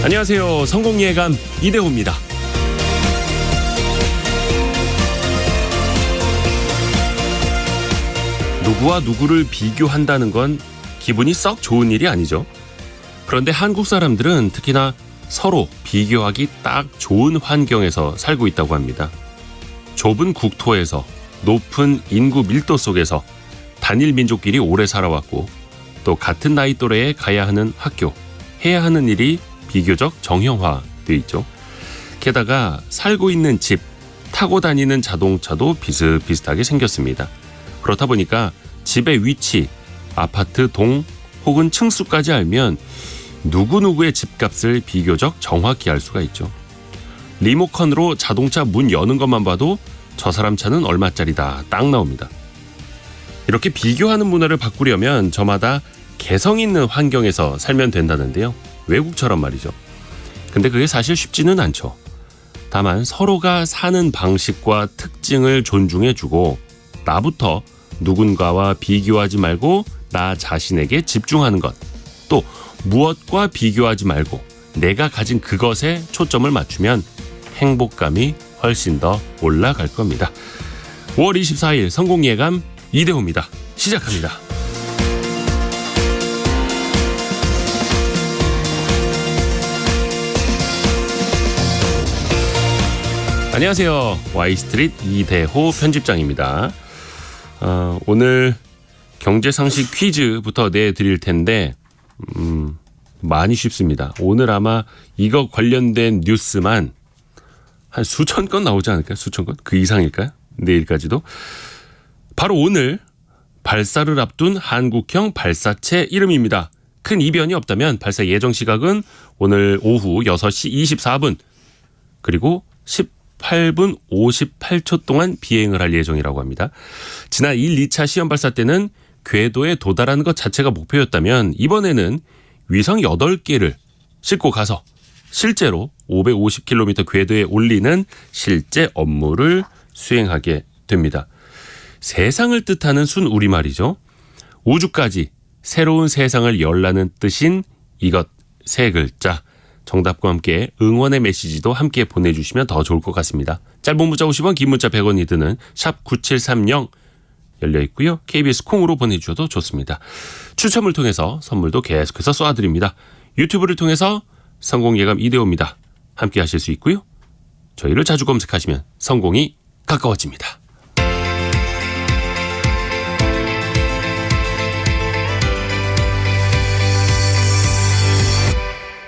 안녕하세요. 성공예감 이대호입니다. 누구와 누구를 비교한다는 건 기분이 썩 좋은 일이 아니죠. 그런데 한국 사람들은 특히나 서로 비교하기 딱 좋은 환경에서 살고 있다고 합니다. 좁은 국토에서 높은 인구 밀도 속에서 단일 민족끼리 오래 살아왔고 또 같은 나이 또래에 가야 하는 학교, 해야 하는 일이 비교적 정형화되어 있죠. 게다가 살고 있는 집, 타고 다니는 자동차도 비슷비슷하게 생겼습니다. 그렇다 보니까 집의 위치, 아파트 동 혹은 층수까지 알면 누구누구의 집값을 비교적 정확히 알 수가 있죠. 리모컨으로 자동차 문 여는 것만 봐도 저 사람 차는 얼마짜리다 딱 나옵니다. 이렇게 비교하는 문화를 바꾸려면 저마다 개성 있는 환경에서 살면 된다는데요. 외국처럼 말이죠. 근데 그게 사실 쉽지는 않죠. 다만 서로가 사는 방식과 특징을 존중해주고 나부터 누군가와 비교하지 말고 나 자신에게 집중하는 것, 또 무엇과 비교하지 말고 내가 가진 그것에 초점을 맞추면 행복감이 훨씬 더 올라갈 겁니다. 5월 24일 성공예감 이대호입니다. 시작합니다. 안녕하세요. Y스트릿 이대호 편집장입니다. 오늘 경제상식 퀴즈부터 내드릴 텐데 많이 쉽습니다. 오늘 아마 이거 관련된 뉴스만 한 수천 건 나오지 않을까요? 수천 건? 그 이상일까요? 내일까지도. 바로 오늘 발사를 앞둔 한국형 발사체 이름입니다. 큰 이변이 없다면 발사 예정 시각은 오늘 오후 6시 24분 그리고 18분 58초 동안 비행을 할 예정이라고 합니다. 지난 1, 2차 시험 발사 때는 궤도에 도달하는 것 자체가 목표였다면 이번에는 위성 8개를 싣고 가서 실제로 550km 궤도에 올리는 실제 업무를 수행하게 됩니다. 세상을 뜻하는 순우리말이죠. 우주까지 새로운 세상을 열라는 뜻인 이것 세 글자. 정답과 함께 응원의 메시지도 함께 보내주시면 더 좋을 것 같습니다. 짧은 문자 50원, 긴 문자 100원이 드는 샵 9730 열려있고요. KBS 콩으로 보내주셔도 좋습니다. 추첨을 통해서 선물도 계속해서 쏘아드립니다. 유튜브를 통해서 성공예감 이대호입니다. 함께 하실 수 있고요. 저희를 자주 검색하시면 성공이 가까워집니다.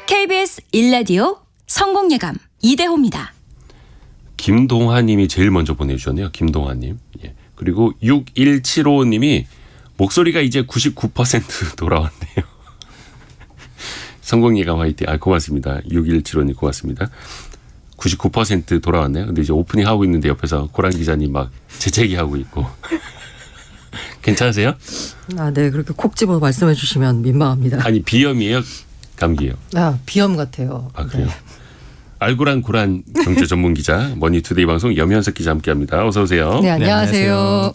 KBS 1라디오 성공예감 이대호입니다. 김동하님이 제일 먼저 보내주셨네요. 김동하님. 예. 그리고 6175님이 목소리가 이제 99% 돌아왔네요. 성공예감 화이팅. 고맙습니다. 6175님 고맙습니다. 99% 돌아왔네요. 근데 이제 오프닝 하고 있는데 옆에서 고란 기자님 막 재채기하고 있고. 괜찮으세요? 네. 그렇게 콕 집어 말씀해 주시면 민망합니다. 아니 비염이에요? 감기예요? 비염 같아요. 그래요? 네. 알고란 고란 경제 전문 기자 머니투데이 방송 염현석 기자 함께합니다. 어서 오세요. 네, 안녕하세요. 안녕하세요.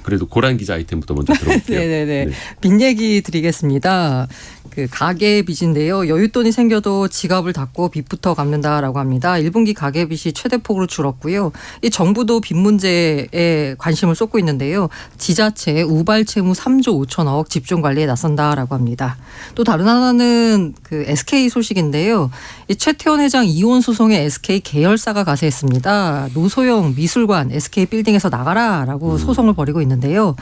그래도 고란 기자 아이템부터 먼저 들어볼게요. 네네네. 네. 빚 얘기 드리겠습니다. 그 가계 빚인데요. 여윳돈이 생겨도 지갑을 닫고 빚부터 갚는다라고 합니다. 1분기 가계 빚이 최대폭으로 줄었고요. 이 정부도 빚 문제에 관심을 쏟고 있는데요. 지자체 우발 채무 3조 5천억 집중 관리에 나선다라고 합니다. 또 다른 하나는 그 SK 소식인데요. 이 최태원 회장 이혼 소송에 SK 계열사가 가세했습니다. 노소영 미술관 SK 빌딩에서 나가라라고 소송을 벌이고 있는데요.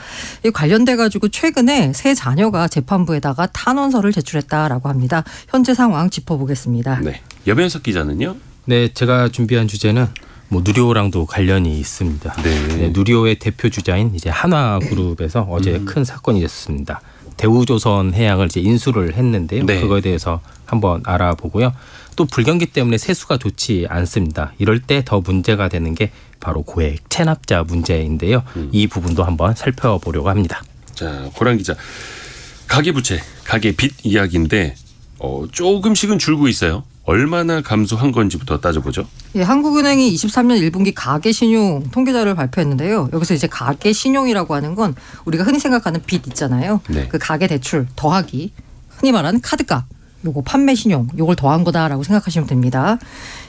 이 관련돼 가지고 최근에 세 자녀가 재판부에다가 탄원서를 제출했다라고 합니다. 현재 상황 짚어보겠습니다. 네. 염현석 기자는요? 네, 제가 준비한 주제는 누리호랑도 관련이 있습니다. 네. 누리호의 대표 주자인 이제 한화그룹에서 어제 큰 사건이 있었습니다. 대우조선 해양을 이제 인수를 했는데요. 네. 그거에 대해서 한번 알아보고요. 또 불경기 때문에 세수가 좋지 않습니다. 이럴 때 더 문제가 되는 게 바로 고액 체납자 문제인데요. 이 부분도 한번 살펴보려고 합니다. 자, 고란 기자. 가계부채, 가계빚 이야기인데 조금씩은 줄고 있어요. 얼마나 감소한 건지부터 따져보죠. 예, 한국은행이 23년 1분기 가계신용 통계자료를 발표했는데요. 여기서 이제 가계신용이라고 하는 건 우리가 흔히 생각하는 빚 있잖아요. 네. 그 가계대출 더하기 흔히 말하는 카드값 요거 판매 신용 요걸 더한 거다라고 생각하시면 됩니다.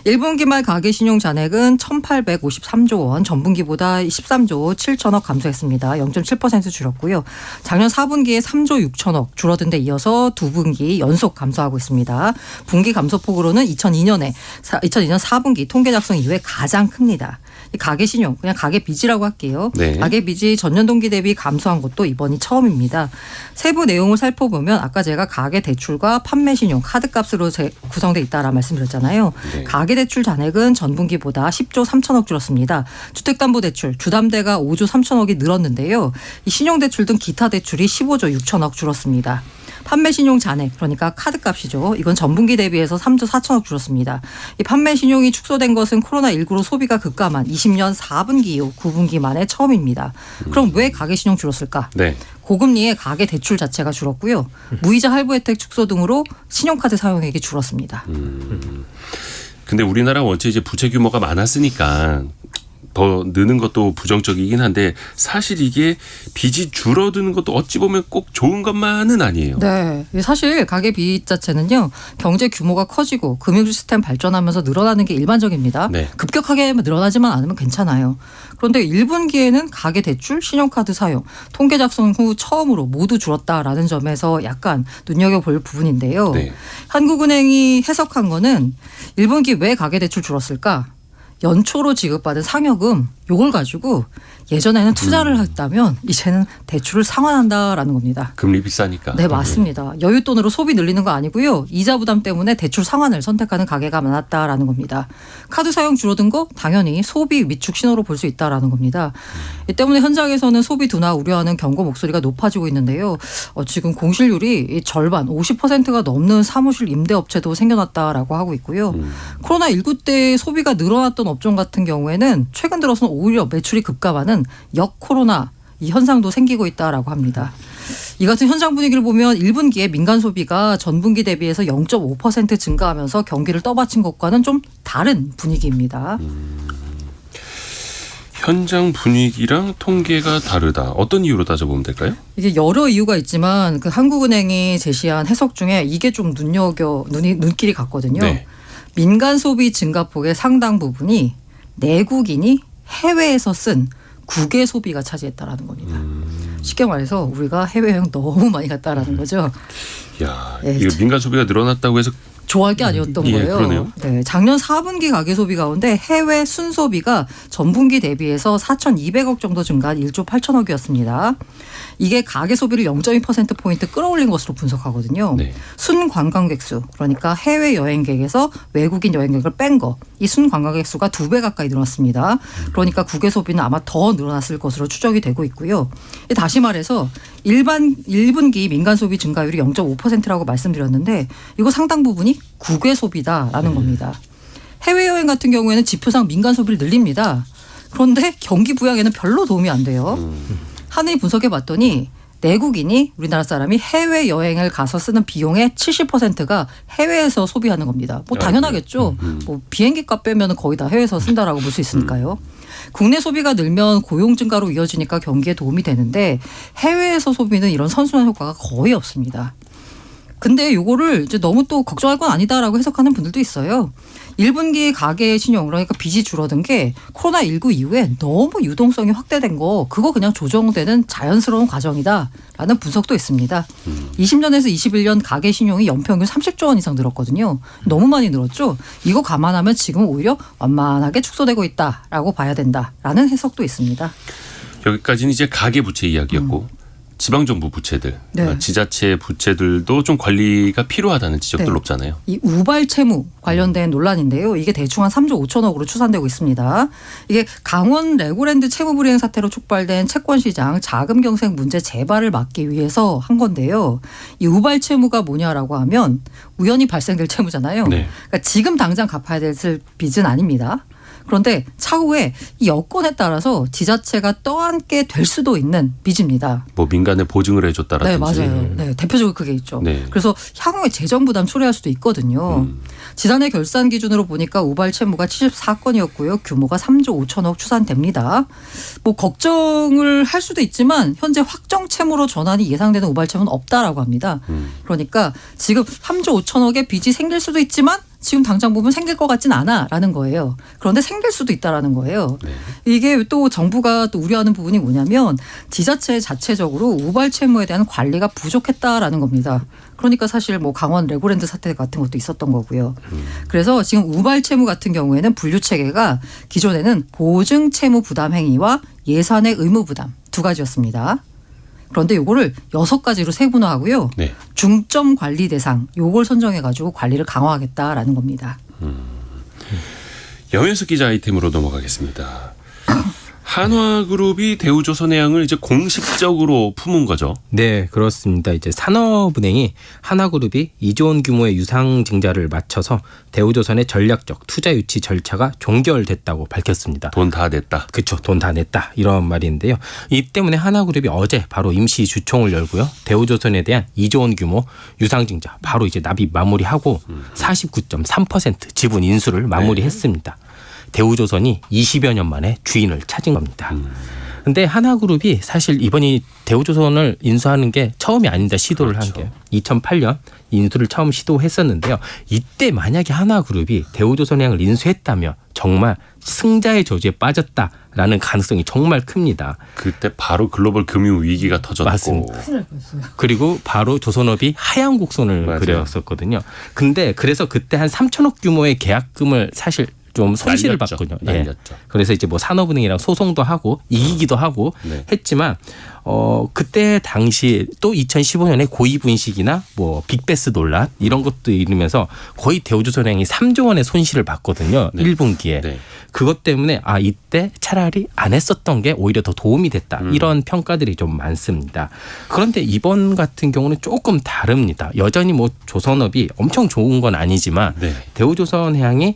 1분기 말 가계 신용 잔액은 1,853조 원, 전분기보다 13조 7천억 감소했습니다. 0.7% 줄었고요. 작년 4분기에 3조 6천억 줄어든 데 이어서 두 분기 연속 감소하고 있습니다. 분기 감소폭으로는 2002년 4분기 통계 작성 이후에 가장 큽니다. 이 가계 신용, 그냥 가계 빚이라고 할게요. 네. 가계 빚이 전년 동기 대비 감소한 것도 이번이 처음입니다. 세부 내용을 살펴보면 아까 제가 가계 대출과 판매 신용, 카드값으로 구성되어 있다라는 말씀드렸잖아요. 네. 가계 대출 잔액은 전분기보다 10조 3천억 줄었습니다. 주택담보대출, 주담대가 5조 3천억이 늘었는데요. 이 신용대출 등 기타 대출이 15조 6천억 줄었습니다. 판매 신용 잔액, 그러니까 카드값이죠. 이건 전분기 대비해서 3조 4천억 줄었습니다. 이 판매 신용이 축소된 것은 코로나19로 소비가 급감한 20년 4분기 이후 9분기 만에 처음입니다. 그럼 왜 가계 신용 줄었을까? 네. 고금리의 가계 대출 자체가 줄었고요. 무이자 할부 혜택 축소 등으로 신용카드 사용액이 줄었습니다. 근데 우리나라 원체 이제 부채 규모가 많았으니까 더 느는 것도 부정적이긴 한데 사실 이게 빚이 줄어드는 것도 어찌 보면 꼭 좋은 것만은 아니에요. 네. 사실 가계 빚 자체는요. 경제 규모가 커지고 금융 시스템 발전하면서 늘어나는 게 일반적입니다. 네. 급격하게 늘어나지만 않으면 괜찮아요. 그런데 1분기에는 가계 대출, 신용카드 사용, 통계 작성 후 처음으로 모두 줄었다라는 점에서 약간 눈여겨볼 부분인데요. 네. 한국은행이 해석한 거는 1분기 왜 가계 대출 줄었을까? 연초로 지급받은 상여금 요걸 가지고 예전에는 투자를 했다면 이제는 대출을 상환한다라는 겁니다. 금리 비싸니까. 네, 맞습니다. 여윳돈으로 소비 늘리는 거 아니고요. 이자 부담 때문에 대출 상환을 선택하는 가게가 많았다라는 겁니다. 카드 사용 줄어든 거 당연히 소비 위축 신호로 볼 수 있다라는 겁니다. 이 때문에 현장에서는 소비 둔화 우려하는 경고 목소리가 높아지고 있는데요. 지금 공실률이 절반 50%가 넘는 사무실 임대업체도 생겨났다라고 하고 있고요. 코로나19 때 소비가 늘어났던 업종 같은 경우에는 최근 들어서는 오히려 매출이 급감하는 역코로나 이 현상도 생기고 있다라고 합니다. 이 같은 현장 분위기를 보면 1분기에 민간 소비가 전분기 대비해서 0.5% 증가하면서 경기를 떠받친 것과는 좀 다른 분위기입니다. 현장 분위기랑 통계가 다르다. 어떤 이유로 따져보면 될까요? 이게 여러 이유가 있지만 그 한국은행이 제시한 해석 중에 이게 좀 눈길이 갔거든요. 네. 민간 소비 증가폭의 상당 부분이 내국인이 해외에서 쓴 국외 소비가 차지했다라는 겁니다. 쉽게 말해서 우리가 해외여행 너무 많이 갔다라는 거죠. 야, 네. 이거 민간 소비가 늘어났다고 해서 좋아할 게 아니었던 예, 거예요. 그러네요. 네, 작년 4분기 가계 소비 가운데 해외 순소비가 전분기 대비해서 4,200억 정도 증가한 1조 8천억이었습니다. 이게 가계 소비를 0.2%포인트 끌어올린 것으로 분석하거든요. 네. 순관광객 수, 그러니까 해외 여행객에서 외국인 여행객을 뺀 거. 이 순관광객 수가 2배 가까이 늘었습니다. 그러니까 국외 소비는 아마 더 늘어났을 것으로 추정이 되고 있고요. 다시 말해서 1분기 민간 소비 증가율이 0.5%라고 말씀드렸는데 이거 상당 부분이 국외 소비다라는 겁니다. 해외여행 같은 경우에는 지표상 민간 소비를 늘립니다. 그런데 경기 부양에는 별로 도움이 안 돼요. 한은이 분석해 봤더니 내국인이 우리나라 사람이 해외여행을 가서 쓰는 비용의 70%가 해외에서 소비하는 겁니다. 뭐 당연하겠죠. 뭐 비행기값 빼면 거의 다 해외에서 쓴다라고 볼 수 있으니까요. 국내 소비가 늘면 고용 증가로 이어지니까 경기에 도움이 되는데 해외에서 소비는 이런 선순환 효과가 거의 없습니다. 근데 요거를 이제 너무 또 걱정할 건 아니다라고 해석하는 분들도 있어요. 1분기 가계 신용, 그러니까 빚이 줄어든 게 코로나19 이후에 너무 유동성이 확대된 거 그거 그냥 조정되는 자연스러운 과정이다라는 분석도 있습니다. 20년에서 21년 가계 신용이 연평균 30조 원 이상 늘었거든요. 너무 많이 늘었죠. 이거 감안하면 지금 오히려 완만하게 축소되고 있다라고 봐야 된다라는 해석도 있습니다. 여기까지는 이제 가계 부채 이야기였고 지방정부 부채들, 네. 지자체 부채들도 좀 관리가 필요하다는 지적들 네. 높잖아요. 이 우발 채무 관련된 논란인데요. 이게 대충 한 3조 5천억으로 추산되고 있습니다. 이게 강원 레고랜드 채무 불이행 사태로 촉발된 채권시장 자금 경색 문제 재발을 막기 위해서 한 건데요. 이 우발 채무가 뭐냐라고 하면 우연히 발생될 채무잖아요. 네. 그러니까 지금 당장 갚아야 될 빚은 아닙니다. 그런데 차후에 이 여건에 따라서 지자체가 떠안게 될 수도 있는 빚입니다. 뭐 민간에 보증을 해줬다라든지. 네, 맞아요. 네, 대표적으로 그게 있죠. 네. 그래서 향후에 재정 부담 초래할 수도 있거든요. 지난해 결산 기준으로 보니까 우발 채무가 74건이었고요. 규모가 3조 5천억 추산됩니다. 뭐 걱정을 할 수도 있지만 현재 확정 채무로 전환이 예상되는 우발 채무는 없다라고 합니다. 그러니까 지금 3조 5천억의 빚이 생길 수도 있지만 지금 당장 보면 생길 것 같진 않아라는 거예요. 그런데 생길 수도 있다라는 거예요. 네. 이게 또 정부가 또 우려하는 부분이 뭐냐면 지자체 자체적으로 우발 채무에 대한 관리가 부족했다라는 겁니다. 그러니까 사실 뭐 강원 레고랜드 사태 같은 것도 있었던 거고요. 그래서 지금 우발 채무 같은 경우에는 분류 체계가 기존에는 보증 채무 부담 행위와 예산의 의무 부담 두 가지였습니다. 그런데 요거를 6가지로 세분화하고요. 네. 중점 관리 대상 요걸 선정해 가지고 관리를 강화하겠다라는 겁니다. 염현석 기자 아이템으로 넘어가겠습니다. 한화그룹이 대우조선해양을 이제 공식적으로 품은 거죠. 네, 그렇습니다. 이제 산업은행이 하나그룹이 2조 원 규모의 유상증자를 마쳐서 대우조선의 전략적 투자 유치 절차가 종결됐다고 밝혔습니다. 돈 다 냈다. 그렇죠. 돈 다 냈다. 이런 말인데요. 이 때문에 하나그룹이 어제 바로 임시 주총을 열고요. 대우조선에 대한 2조 원 규모 유상증자 바로 이제 납입 마무리하고 49.3% 지분 인수를 마무리했습니다. 대우조선이 20여 년 만에 주인을 찾은 겁니다. 근데 하나그룹이 사실 이번이 대우조선을 인수하는 게 처음이 아닙니다. 시도를 한 게. 2008년 인수를 처음 시도했었는데요. 이때 만약에 하나그룹이 대우조선해양을 인수했다면 정말 승자의 저주에 빠졌다라는 가능성이 정말 큽니다. 그때 바로 글로벌 금융 위기가 터졌고. 맞습니다. 그리고 바로 조선업이 하얀 곡선을 맞아요. 그렸었거든요. 근데 그래서 그때 한 3천억 규모의 계약금을 사실 좀 손실을 날렸죠. 봤거든요. 날렸죠. 그래서 이제 뭐 산업은행이랑 소송도 하고 이기기도 하고 네. 했지만 그때 당시 또 2015년에 고위분식이나 뭐 빅베스 논란 이런 것도 이르면서 거의 대우조선행이 3조 원의 손실을 봤거든요. 네. 1분기에. 네. 그것 때문에 이때 차라리 안 했었던 게 오히려 더 도움이 됐다. 이런 평가들이 좀 많습니다. 그런데 이번 같은 경우는 조금 다릅니다. 여전히 뭐 조선업이 엄청 좋은 건 아니지만 네. 대우조선해양이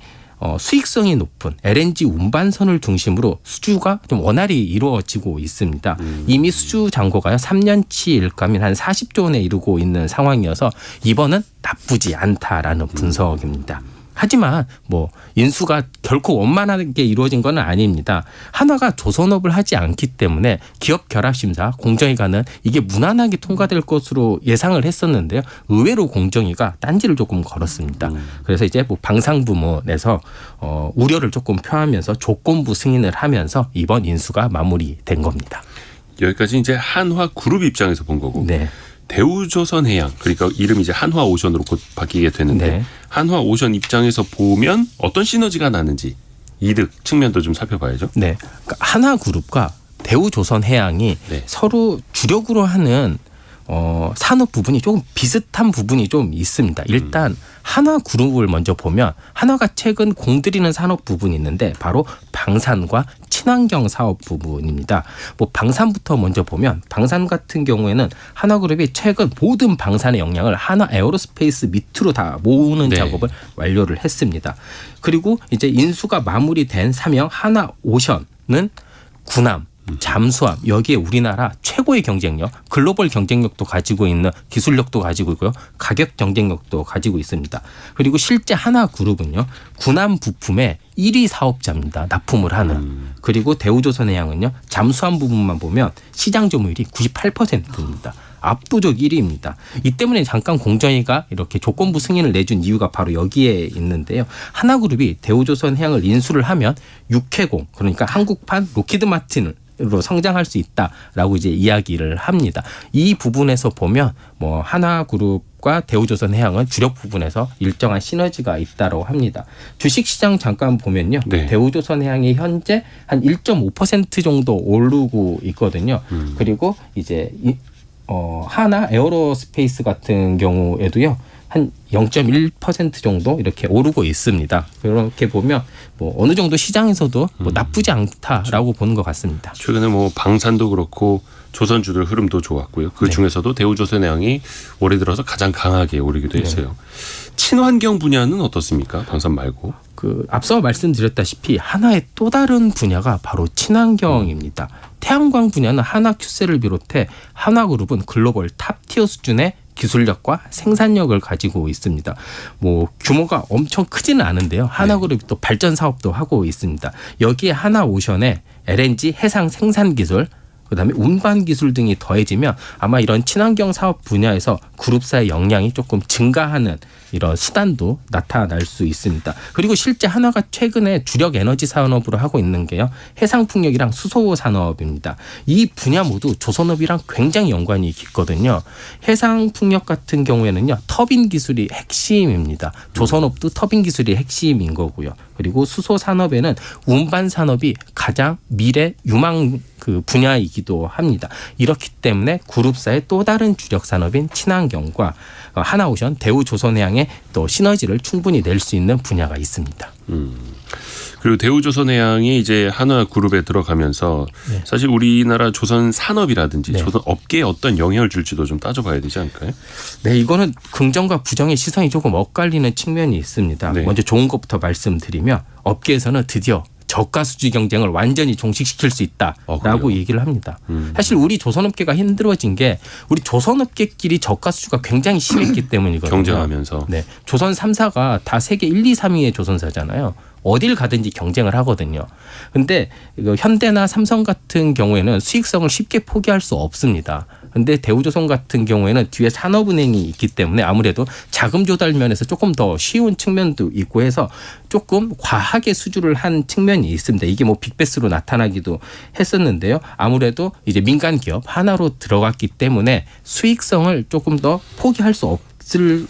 수익성이 높은 LNG 운반선을 중심으로 수주가 좀 원활히 이루어지고 있습니다. 이미 수주 잔고가 3년치 일감인 한 40조 원에 이르고 있는 상황이어서 이번은 나쁘지 않다라는 분석입니다. 하지만 뭐 인수가 결코 원만하게 이루어진 건 아닙니다. 한화가 조선업을 하지 않기 때문에 기업 결합 심사 공정위가는 이게 무난하게 통과될 것으로 예상을 했었는데요. 의외로 공정위가 딴지를 조금 걸었습니다. 그래서 이제 뭐 방상부문에서 우려를 조금 표하면서 조건부 승인을 하면서 이번 인수가 마무리된 겁니다. 여기까지 이제 한화그룹 입장에서 본 거고. 네. 대우조선해양 그러니까 이름이 이제 한화오션으로 곧 바뀌게 되는데 네. 한화오션 입장에서 보면 어떤 시너지가 나는지 이득 측면도 좀 살펴봐야죠. 네. 그러니까 하나그룹과 대우조선해양이 네. 서로 주력으로 하는 산업 부분이 조금 비슷한 부분이 좀 있습니다. 일단 하나그룹을 먼저 보면 한화가 최근 공들이는 산업 부분이 있는데 바로 방산과 친환경 사업 부분입니다. 뭐 방산부터 먼저 보면 방산 같은 경우에는 하나그룹이 최근 모든 방산의 역량을 하나 에어로스페이스 밑으로 다 모으는 네. 작업을 완료를 했습니다. 그리고 이제 인수가 마무리된 사명 하나오션은 군함 잠수함 여기에 우리나라 최고의 경쟁력 글로벌 경쟁력도 가지고 있는 기술력도 가지고 있고요. 가격 경쟁력도 가지고 있습니다. 그리고 실제 하나그룹은요. 군함 부품의 1위 사업자입니다. 납품을 하는. 그리고 대우조선해양은요. 잠수함 부분만 보면 시장 점유율이 98%입니다. 압도적 1위입니다. 이 때문에 잠깐 공정위가 이렇게 조건부 승인을 내준 이유가 바로 여기에 있는데요. 하나그룹이 대우조선해양을 인수를 하면 육해공 그러니까 한국판 로키드마틴을 로 성장할 수 있다라고 이제 이야기를 합니다. 이 부분에서 보면 뭐 하나그룹과 대우조선해양은 주력 부분에서 일정한 시너지가 있다고 합니다. 주식시장 잠깐 보면요, 네. 대우조선해양이 현재 한 1.5% 정도 오르고 있거든요. 그리고 이제 하나 에어로스페이스 같은 경우에도요. 한 0.1% 정도 이렇게 오르고 있습니다. 그렇게 보면 뭐 어느 정도 시장에서도 뭐 나쁘지 않다라고 보는 것 같습니다. 최근에 뭐 방산도 그렇고 조선주들 흐름도 좋았고요. 그 중에서도 대우조선해양이 올해 들어서 가장 강하게 오르기도 했어요. 친환경 분야는 어떻습니까? 방산 말고. 앞서 말씀드렸다시피 하나의 또 다른 분야가 바로 친환경입니다. 태양광 분야는 하나큐셀을 비롯해 하나그룹은 글로벌 탑티어 수준의 기술력과 생산력을 가지고 있습니다. 뭐 규모가 엄청 크지는 않은데요. 하나그룹이 또 발전 사업도 하고 있습니다. 여기에 하나오션의 LNG 해상 생산 기술, 그다음에 운반 기술 등이 더해지면 아마 이런 친환경 사업 분야에서 그룹사의 역량이 조금 증가하는 이런 수단도 나타날 수 있습니다. 그리고 실제 하나가 최근에 주력 에너지 산업으로 하고 있는 게요. 해상풍력이랑 수소 산업입니다. 이 분야 모두 조선업이랑 굉장히 연관이 깊거든요. 해상풍력 같은 경우에는요. 터빈 기술이 핵심입니다. 조선업도 터빈 기술이 핵심인 거고요. 그리고 수소 산업에는 운반 산업이 가장 미래 유망 분야이기도 합니다. 이렇기 때문에 그룹사의 또 다른 주력 산업인 친환경과 하나오션, 대우조선해양의 또 시너지를 충분히 낼 수 있는 분야가 있습니다. 그리고 대우조선해양이 이제 하나그룹에 들어가면서 네. 사실 우리나라 조선 산업이라든지 네. 조선 업계에 어떤 영향을 줄지도 좀 따져봐야 되지 않을까요? 네, 이거는 긍정과 부정의 시선이 조금 엇갈리는 측면이 있습니다. 네. 먼저 좋은 것부터 말씀드리면 업계에서는 드디어 저가수지 경쟁을 완전히 종식시킬 수 있다라고 그래요? 얘기를 합니다. 사실 우리 조선업계가 힘들어진 게 우리 조선업계끼리 저가수주가 굉장히 심했기 때문이거든요. 경쟁하면서. 네, 조선 3사가 다 세계 1, 2, 3위의 조선사잖아요. 어딜 가든지 경쟁을 하거든요. 근데 현대나 삼성 같은 경우에는 수익성을 쉽게 포기할 수 없습니다. 근데 대우조선 같은 경우에는 뒤에 산업은행이 있기 때문에 아무래도 자금 조달 면에서 조금 더 쉬운 측면도 있고 해서 조금 과하게 수주를 한 측면이 있습니다. 이게 뭐 빅베스로 나타나기도 했었는데요. 아무래도 이제 민간 기업 하나로 들어갔기 때문에 수익성을 조금 더 포기할 수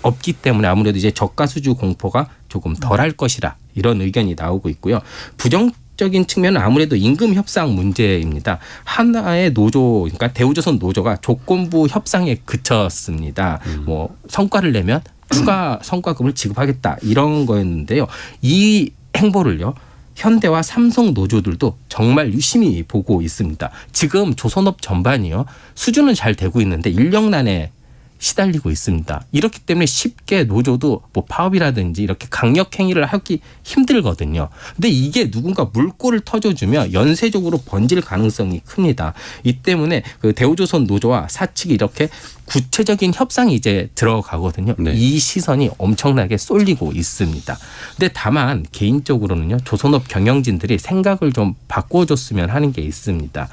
없기 때문에 아무래도 이제 저가 수주 공포가 조금 덜할 것이라 이런 의견이 나오고 있고요. 부정적인 측면은 아무래도 임금 협상 문제입니다. 하나의 노조, 그러니까 대우조선 노조가 조건부 협상에 그쳤습니다. 뭐 성과를 내면 추가 성과금을 지급하겠다 이런 거였는데요. 이 행보를요. 현대와 삼성 노조들도 정말 유심히 보고 있습니다. 지금 조선업 전반이요. 수주는 잘 되고 있는데 인력난에 시달리고 있습니다. 이렇기 때문에 쉽게 노조도 뭐 파업이라든지 이렇게 강력 행위를 하기 힘들거든요. 근데 이게 누군가 물꼬를 터져주면 연쇄적으로 번질 가능성이 큽니다. 이 때문에 그 대우조선 노조와 사측이 이렇게 구체적인 협상이 이제 들어가거든요. 네. 이 시선이 엄청나게 쏠리고 있습니다. 근데 다만 개인적으로는요. 조선업 경영진들이 생각을 좀 바꿔줬으면 하는 게 있습니다.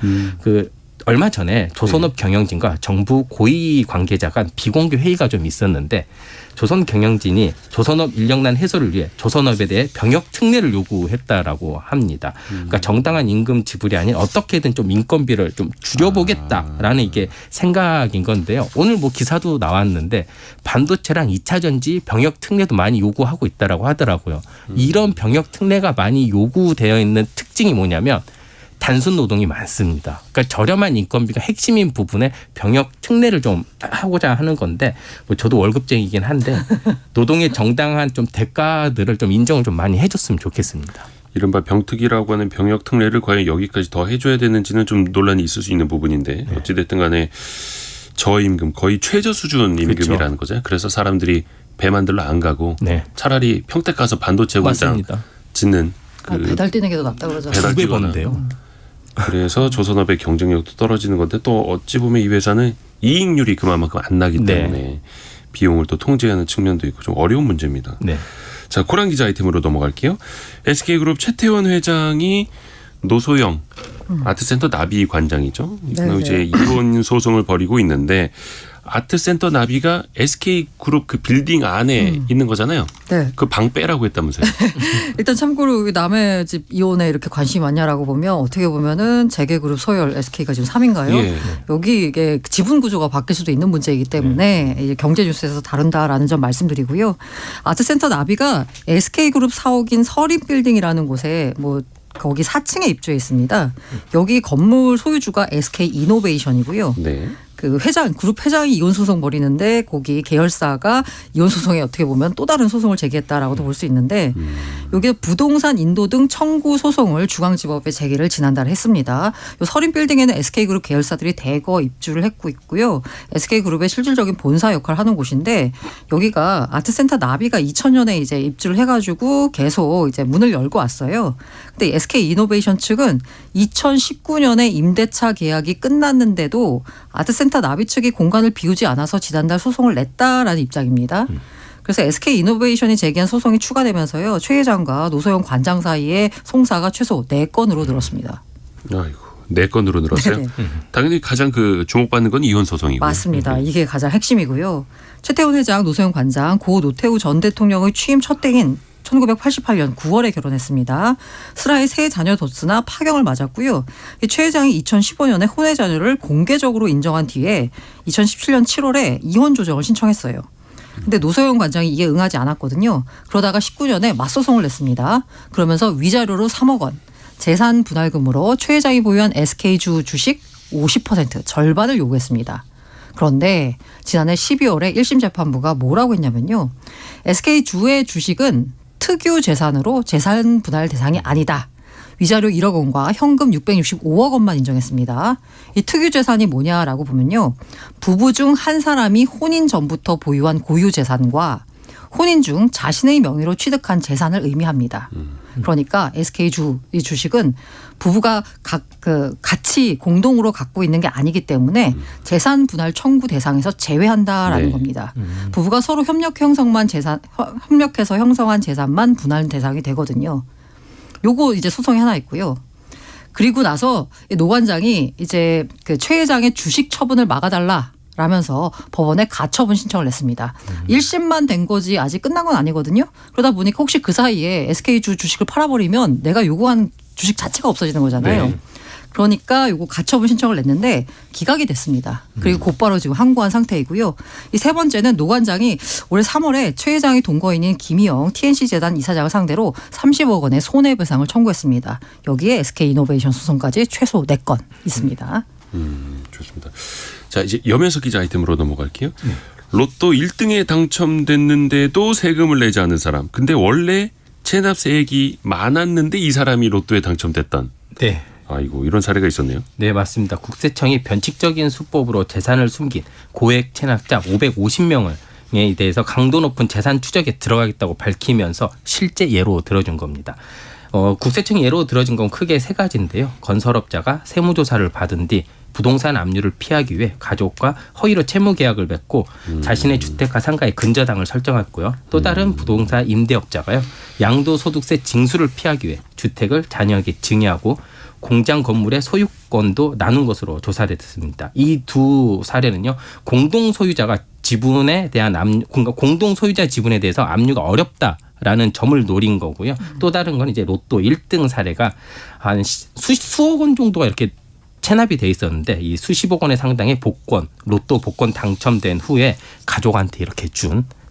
얼마 전에 조선업 경영진과 정부 고위 관계자 간 비공개 회의가 좀 있었는데 조선 경영진이 조선업 인력난 해소를 위해 조선업에 대해 병역 특례를 요구했다라고 합니다. 그러니까 정당한 임금 지불이 아닌 어떻게든 좀 인건비를 좀 줄여보겠다라는 이게 생각인 건데요. 오늘 뭐 기사도 나왔는데 반도체랑 2차 전지 병역 특례도 많이 요구하고 있다라고 하더라고요. 이런 병역 특례가 많이 요구되어 있는 특징이 뭐냐면 단순 노동이 많습니다. 그러니까 저렴한 인건비가 핵심인 부분에 병역 특례를 좀 하고자 하는 건데 뭐 저도 월급쟁이긴 한데 노동의 정당한 좀 대가들을 좀 인정을 좀 많이 해줬으면 좋겠습니다. 이른바 병특이라고 하는 병역 특례를 과연 여기까지 더 해줘야 되는지는 좀 논란이 있을 수 있는 부분인데 어찌됐든 간에 저임금 거의 최저 수준 임금이라는 거죠. 그래서 사람들이 배 만들러 안 가고 네. 차라리 평택 가서 반도체 공장 맞습니다. 짓는 배달 뛰는 게 더 낫다 그러잖아요. 배달 2배 뛰거나. 버는데요. 그래서 조선업의 경쟁력도 떨어지는 건데 또 어찌 보면 이 회사는 이익률이 그만큼 안 나기 때문에 비용을 또 통제하는 측면도 있고 좀 어려운 문제입니다. 네. 자, 코란 기자 아이템으로 넘어갈게요. SK그룹 최태원 회장이 노소영 아트센터 나비 관장이죠. 네네. 이제 이혼 소송을 벌이고 있는데 아트센터 나비가 SK그룹 그 빌딩 안에 있는 거잖아요. 네. 그 방 빼라고 했다면서요. 일단 참고로 남의 집 이혼에 이렇게 관심이 많냐라고 보면 어떻게 보면은 재계그룹 소열 SK가 지금 3인가요? 예. 여기 이게 지분 구조가 바뀔 수도 있는 문제이기 때문에 이제 경제 뉴스에서 다룬다라는 점 말씀드리고요. 아트센터 나비가 SK그룹 사옥인 서립빌딩이라는 곳에 뭐 거기 4층에 입주해 있습니다. 여기 건물 소유주가 SK이노베이션이고요. 네. 그 회장, 그룹 회장이 이혼 소송 벌이는데 거기 계열사가 이혼 소송에 어떻게 보면 또 다른 소송을 제기했다라고도 볼 수 있는데 여기에 부동산 인도 등 청구 소송을 중앙지법에 제기를 지난달에 했습니다. 이 서린빌딩에는 SK그룹 계열사들이 대거 입주를 했고 있고요. SK그룹의 실질적인 본사 역할을 하는 곳인데 여기가 아트센터 나비가 2000년에 이제 입주를 해가지고 계속 이제 문을 열고 왔어요. 근데 SK이노베이션 측은 2019년에 임대차 계약이 끝났는데도 아트센터 나비 측이 공간을 비우지 않아서 지난달 소송을 냈다라는 입장입니다. 그래서 SK이노베이션이 제기한 소송이 추가되면서요. 최 회장과 노소영 관장 사이에 송사가 최소 4건으로 늘었습니다. 아이고, 4건으로 늘었어요. 네네. 당연히 가장 그 주목받는 건 이혼 소송이고. 맞습니다. 이게 가장 핵심이고요. 최태원 회장, 노소영 관장, 고 노태우 전 대통령의 취임 첫 해인 1988년 9월에 결혼했습니다. 슬하에 세 자녀 뒀으나 파경을 맞았고요. 최 회장이 2015년에 혼외 자녀를 공개적으로 인정한 뒤에 2017년 7월에 이혼 조정을 신청했어요. 근데 노소영 관장이 이게 응하지 않았거든요. 그러다가 19년에 맞소송을 냈습니다. 그러면서 위자료로 3억 원, 재산 분할금으로 최 회장이 보유한 SK주 주식 50% 절반을 요구했습니다. 그런데 지난해 12월에 1심 재판부가 뭐라고 했냐면요. SK주의 주식은 특유 재산으로 재산 분할 대상이 아니다. 위자료 1억 원과 현금 665억 원만 인정했습니다. 이 특유 재산이 뭐냐라고 보면요. 부부 중 한 사람이 혼인 전부터 보유한 고유 재산과 혼인 중 자신의 명의로 취득한 재산을 의미합니다. 그러니까 SK주 이 주식은 부부가 같이 공동으로 갖고 있는 게 아니기 때문에 재산 분할 청구 대상에서 제외한다라는 네. 겁니다. 부부가 서로 협력해서 형성한 재산만 분할 대상이 되거든요. 요거 이제 소송이 하나 있고요. 그리고 나서 노 관장이 이제 그 최 회장의 주식 처분을 막아달라라면서 법원에 가처분 신청을 냈습니다. 1심만 된 거지 아직 끝난 건 아니거든요. 그러다 보니까 혹시 그 사이에 SK주 주식을 팔아버리면 내가 요구한 주식 자체가 없어지는 거잖아요. 네. 그러니까 요거 가처분 신청을 냈는데 기각이 됐습니다. 그리고 곧바로 지금 항고한 상태이고요. 이 세 번째는 노 관장이 올해 3월에 최 회장의 동거인인 김희영 TNC재단 이사장을 상대로 30억 원의 손해배상을 청구했습니다. 여기에 SK이노베이션 소송까지 최소 4건 있습니다. 좋습니다. 자, 이제 염혜석 기자 아이템으로 넘어갈게요. 로또 1등에 당첨됐는데도 세금을 내지 않은 사람. 근데 원래 체납세액이 많았는데 이 사람이 로또에 당첨됐던. 네. 아이고, 이런 사례가 있었네요. 네, 맞습니다. 국세청이 변칙적인 수법으로 재산을 숨긴 고액 체납자 550명을 에 대해서 강도 높은 재산 추적에 들어가겠다고 밝히면서 실제 예로 들어준 겁니다. 국세청이 예로 들어준 건 크게 3가지인데요. 건설업자가 세무조사를 받은 뒤 부동산 압류를 피하기 위해 가족과 허위로 채무 계약을 맺고 자신의 주택과 상가의 근저당을 설정했고요. 또 다른 부동산 임대업자가요. 양도소득세 징수를 피하기 위해 주택을 자녀에게 증여하고 공장 건물의 소유권도 나눈 것으로 조사를 했습니다. 이 두 사례는요. 공동소유자 지분에 대해서 압류가 어렵다라는 점을 노린 거고요. 또 다른 건 이제 로또 1등 사례가 한 수억 원 정도가 이렇게 체납이 돼 있었는데 이 수십억 원의 상당의 로또 복권 당첨된 후에 가족한테 이렇게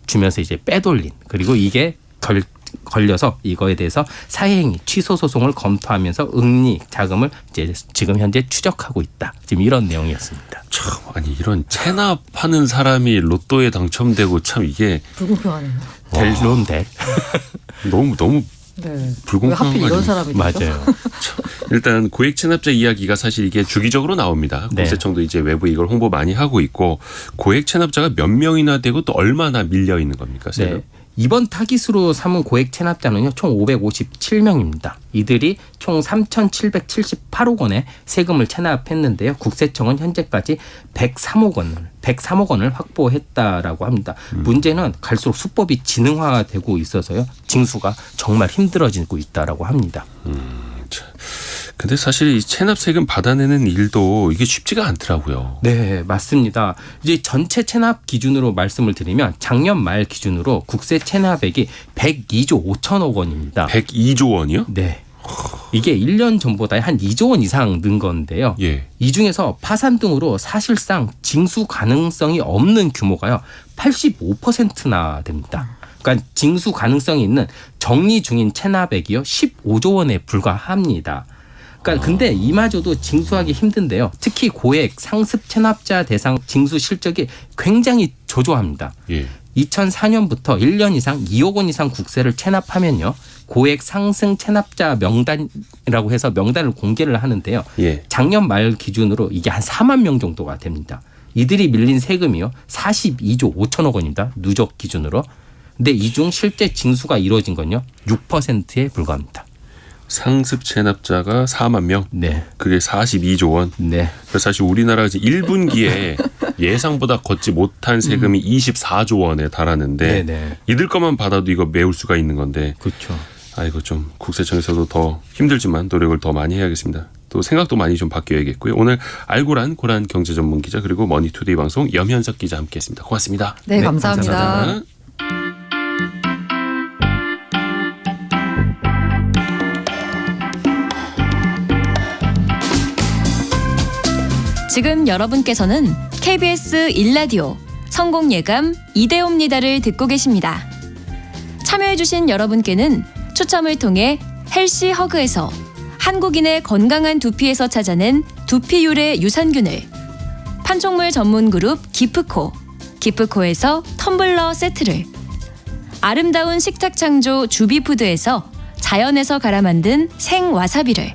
주면서 이제 빼돌린, 그리고 이게 걸려서 이거에 대해서 사회행위 취소 소송을 검토하면서 응리 자금을 이제 지금 현재 추적하고 있다. 지금 이런 내용이었습니다. 참, 아니 이런 체납하는 사람이 로또에 당첨되고 참 이게 불공평하네요. 델론데. 너무 네. 왜 불공평한 하필 거 이런 아닙니까? 사람이 되죠? 맞아요. 일단 고액 체납자 이야기가 사실 이게 주기적으로 나옵니다. 네. 국세청도 이제 외부 이걸 홍보 많이 하고 있고, 고액 체납자가 몇 명이나 되고 또 얼마나 밀려 있는 겁니까? 세금? 네. 이번 타깃으로 삼은 고액 체납자는요, 총 557명입니다. 이들이 총 3,778억 원의 세금을 체납했는데요. 국세청은 현재까지 103억 원을 확보했다라고 합니다. 문제는 갈수록 수법이 지능화되고 있어서요, 징수가 정말 힘들어지고 있다라고 합니다. 근데 사실 이 체납 세금 받아내는 일도 이게 쉽지가 않더라고요. 네, 맞습니다. 이제 전체 체납 기준으로 말씀을 드리면 작년 말 기준으로 국세 체납액이 102조 5천억 원입니다. 102조 원이요? 네. 이게 1년 전보다 한 2조 원 이상 는 건데요. 예. 이 중에서 파산 등으로 사실상 징수 가능성이 없는 규모가요, 85%나 됩니다. 그러니까 징수 가능성이 있는 정리 중인 체납액이요, 15조 원에 불과합니다. 그러니까 근데 이마저도 징수하기 힘든데요. 특히 고액 상습 체납자 대상 징수 실적이 굉장히 저조합니다. 예. 2004년부터 1년 이상 2억 원 이상 국세를 체납하면요, 고액 상승 체납자 명단이라고 해서 명단을 공개를 하는데요. 예. 작년 말 기준으로 이게 한 4만 명 정도가 됩니다. 이들이 밀린 세금이요. 42조 5천억 원입니다. 누적 기준으로. 근데 이 중 실제 징수가 이루어진 건요. 6%에 불과합니다. 상습 체납자가 4만 명. 네. 그게 42조 원. 네. 그래서 사실 우리나라 이제 1분기에 예상보다 걷지 못한 세금이 24조 원에 달하는데 네네. 이들 것만 받아도 이거 메울 수가 있는 건데 그렇죠. 아이고 좀 국세청에서도 더 힘들지만 노력을 더 많이 해야겠습니다. 또 생각도 많이 좀 바뀌어야겠고요. 오늘 알고란 고란 경제 전문 기자 그리고 머니투데이 방송 염현석 기자 함께했습니다. 고맙습니다. 네, 네, 감사합니다. 감사합니다. 지금 여러분께서는 KBS 1라디오 성공예감 이대호입니다를 듣고 계십니다. 참여해주신 여러분께는 추첨을 통해 헬시 허그에서 한국인의 건강한 두피에서 찾아낸 두피 유래 유산균을, 판촉물 전문 그룹 기프코에서 텀블러 세트를, 아름다운 식탁 창조 주비푸드에서 자연에서 갈아 만든 생와사비를,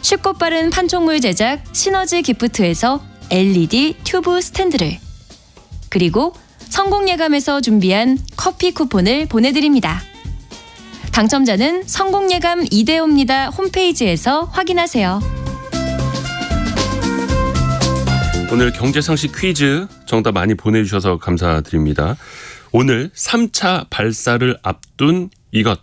쉽고 빠른 판촉물 제작 시너지 기프트에서 LED 튜브 스탠드를, 그리고 성공예감에서 준비한 커피 쿠폰을 보내드립니다. 당첨자는 성공예감 이대호입니다 홈페이지에서 확인하세요. 오늘 경제상식 퀴즈 정답 많이 보내주셔서 감사드립니다. 오늘 3차 발사를 앞둔 이것.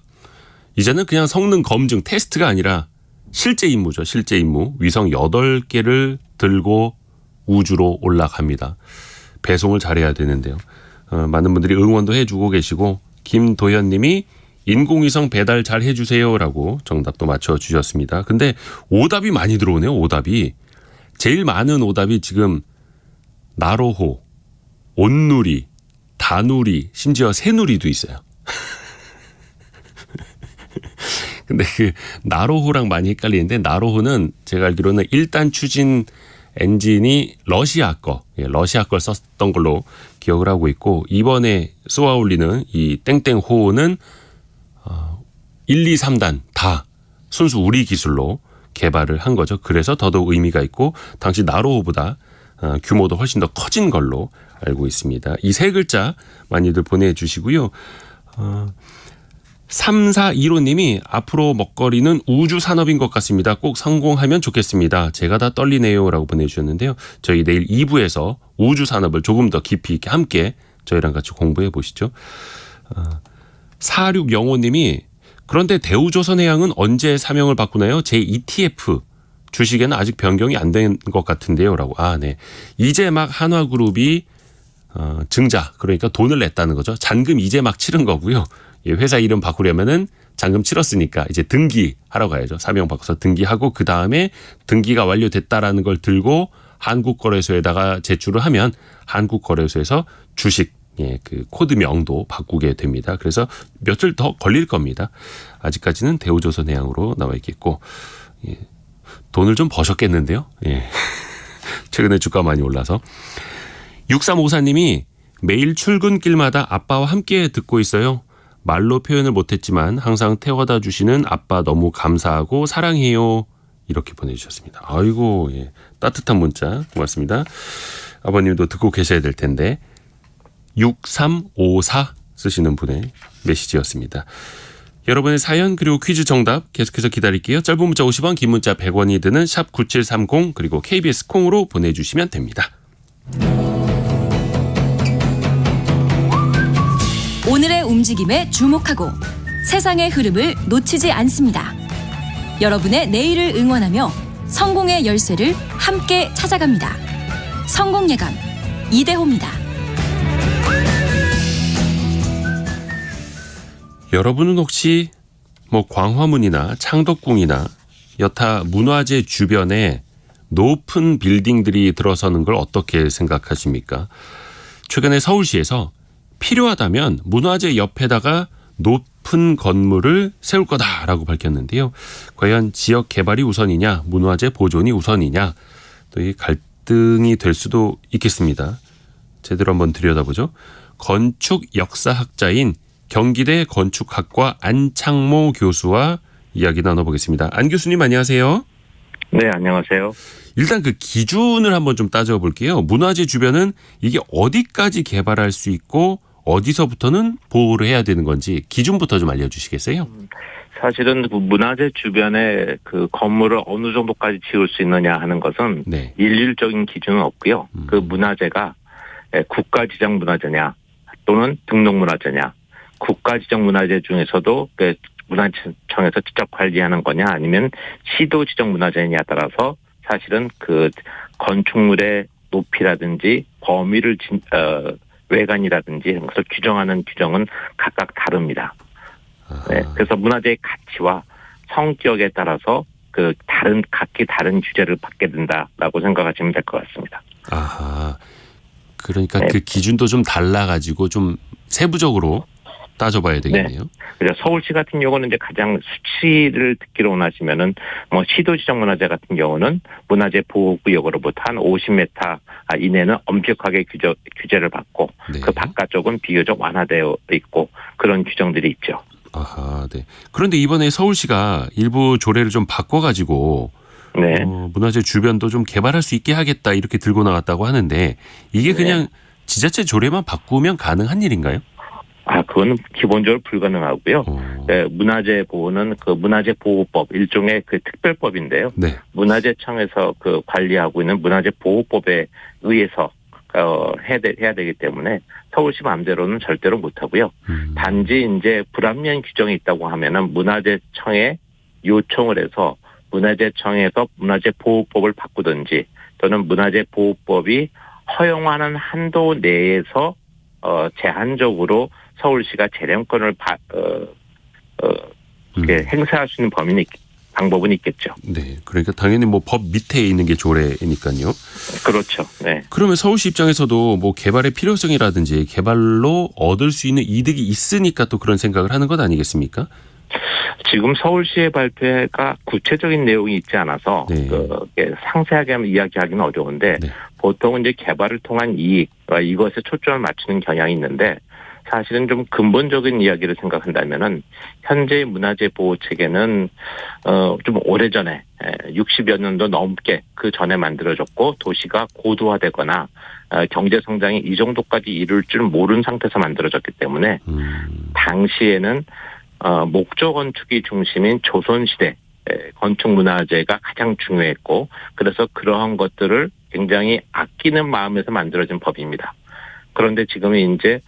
이제는 그냥 성능 검증 테스트가 아니라 실제 임무죠. 실제 임무. 위성 8개를 들고 우주로 올라갑니다. 배송을 잘해야 되는데요. 많은 분들이 응원도 해주고 계시고 김도현 님이 인공위성 배달 잘 해주세요라고 정답도 맞춰주셨습니다. 근데 오답이 많이 들어오네요. 오답이. 제일 많은 오답이 지금 나로호, 온누리, 다누리, 심지어 새누리도 있어요. 근데 그 나로호랑 많이 헷갈리는데 나로호는 제가 알기로는 1단 추진 엔진이 러시아 걸 썼던 걸로 기억을 하고 있고 이번에 쏘아 올리는 이 땡땡호는 1, 2, 3단 다 순수 우리 기술로 개발을 한 거죠. 그래서 더더욱 의미가 있고 당시 나로호보다 규모도 훨씬 더 커진 걸로 알고 있습니다. 이 세 글자 많이들 보내주시고요. 3415님이 앞으로 먹거리는 우주 산업인 것 같습니다. 꼭 성공하면 좋겠습니다. 제가 다 떨리네요 라고 보내주셨는데요. 저희 내일 2부에서 우주 산업을 조금 더 깊이 있게 함께 저희랑 같이 공부해 보시죠. 4605님이 그런데 대우조선해양은 언제 사명을 바꾸나요? 제 ETF 주식에는 아직 변경이 안 된 것 같은데요 라고. 네. 이제 막 한화그룹이 증자 그러니까 돈을 냈다는 거죠. 잔금 이제 막 치른 거고요. 회사 이름 바꾸려면은 잔금 치렀으니까 이제 등기하러 가야죠. 사명 바꿔서 등기하고 그 다음에 등기가 완료됐다라는 걸 들고 한국거래소에다가 제출을 하면 한국거래소에서 주식 그 코드명도 바꾸게 됩니다. 그래서 며칠 더 걸릴 겁니다. 아직까지는 대우조선해양으로 나와 있겠고 돈을 좀 버셨겠는데요. 최근에 주가 많이 올라서 6354님이 매일 출근길마다 아빠와 함께 듣고 있어요. 말로 표현을 못했지만 항상 태워다 주시는 아빠 너무 감사하고 사랑해요. 이렇게 보내주셨습니다. 아이고 따뜻한 문자 고맙습니다. 아버님도 듣고 계셔야 될 텐데 6354 쓰시는 분의 메시지였습니다. 여러분의 사연 그리고 퀴즈 정답 계속해서 기다릴게요. 짧은 문자 50원 긴 문자 100원이 드는 샵 9730 그리고 KBS 콩으로 보내주시면 됩니다. 오늘의 움직임에 주목하고 세상의 흐름을 놓치지 않습니다. 여러분의 내일을 응원하며 성공의 열쇠를 함께 찾아갑니다. 성공예감 이대호입니다. 여러분은 혹시 광화문이나 창덕궁이나 여타 문화재 주변에 높은 빌딩들이 들어서는 걸 어떻게 생각하십니까? 최근에 서울시에서 필요하다면 문화재 옆에다가 높은 건물을 세울 거다라고 밝혔는데요. 과연 지역 개발이 우선이냐 문화재 보존이 우선이냐 또 이 갈등이 될 수도 있겠습니다. 제대로 한번 들여다보죠. 건축 역사학자인 경기대 건축학과 안창모 교수와 이야기 나눠보겠습니다. 안 교수님 안녕하세요. 네, 안녕하세요. 일단 그 기준을 한번 좀 따져볼게요. 문화재 주변은 이게 어디까지 개발할 수 있고 어디서부터는 보호를 해야 되는 건지 기준부터 좀 알려주시겠어요? 사실은 그 문화재 주변에 그 건물을 어느 정도까지 지을 수 있느냐 하는 것은 네. 일률적인 기준은 없고요. 그 문화재가 국가지정 문화재냐 또는 등록문화재냐, 국가지정 문화재 중에서도 그 문화청에서 직접 관리하는 거냐 아니면 시도 지정 문화재냐에 따라서 사실은 그 건축물의 높이라든지 범위를 외관이라든지 이런 것을 규정하는 규정은 각각 다릅니다. 네, 그래서 문화재의 가치와 성격에 따라서 그 각기 다른 규제를 받게 된다라고 생각하시면 될 것 같습니다. 아하. 그러니까 그 기준도 좀 달라가지고 좀 세부적으로 따져봐야 되겠네요. 그래서 서울시 같은 경우는 이제 가장 수치를 듣기로 원하시면은 뭐 시도지정문화재 같은 경우는 문화재 보호구역으로부터 한 50m 이내는 엄격하게 규제를 받고 네. 그 바깥쪽은 비교적 완화되어 있고 그런 규정들이 있죠. 아하, 네. 그런데 이번에 서울시가 일부 조례를 좀 바꿔가지고 네. 문화재 주변도 좀 개발할 수 있게 하겠다 이렇게 들고 나갔다고 하는데 이게 그냥 지자체 조례만 바꾸면 가능한 일인가요? 그거는 기본적으로 불가능하고요. 네, 문화재 보호는 그 문화재 보호법 일종의 그 특별법인데요. 네. 문화재청에서 그 관리하고 있는 문화재 보호법에 의해서 해야 되기 때문에 서울시 마음대로는 절대로 못 하고요. 단지 이제 불합리한 규정이 있다고 하면은 문화재청에 요청을 해서 문화재청에서 문화재 보호법을 바꾸든지 또는 문화재 보호법이 허용하는 한도 내에서 제한적으로 서울시가 재량권을 행사할 수 있는 방법은 있겠죠. 네, 그러니까 당연히 뭐 법 밑에 있는 게 조례니까요. 그렇죠. 네. 그러면 서울시 입장에서도 뭐 개발의 필요성이라든지 개발로 얻을 수 있는 이득이 있으니까 또 그런 생각을 하는 것 아니겠습니까? 지금 서울시의 발표가 구체적인 내용이 있지 않아서 네. 상세하게 이야기하기는 어려운데 네. 보통은 이제 개발을 통한 이익과 이것에 초점을 맞추는 경향이 있는데 사실은 좀 근본적인 이야기를 생각한다면은 현재의 문화재 보호 체계는 좀 오래전에 60여 년도 넘게 그 전에 만들어졌고 도시가 고도화되거나 경제 성장이 이 정도까지 이룰 줄 모르는 상태에서 만들어졌기 때문에 당시에는 목조 건축이 중심인 조선시대 건축 문화재가 가장 중요했고 그래서 그러한 것들을 굉장히 아끼는 마음에서 만들어진 법입니다. 그런데 지금은 이제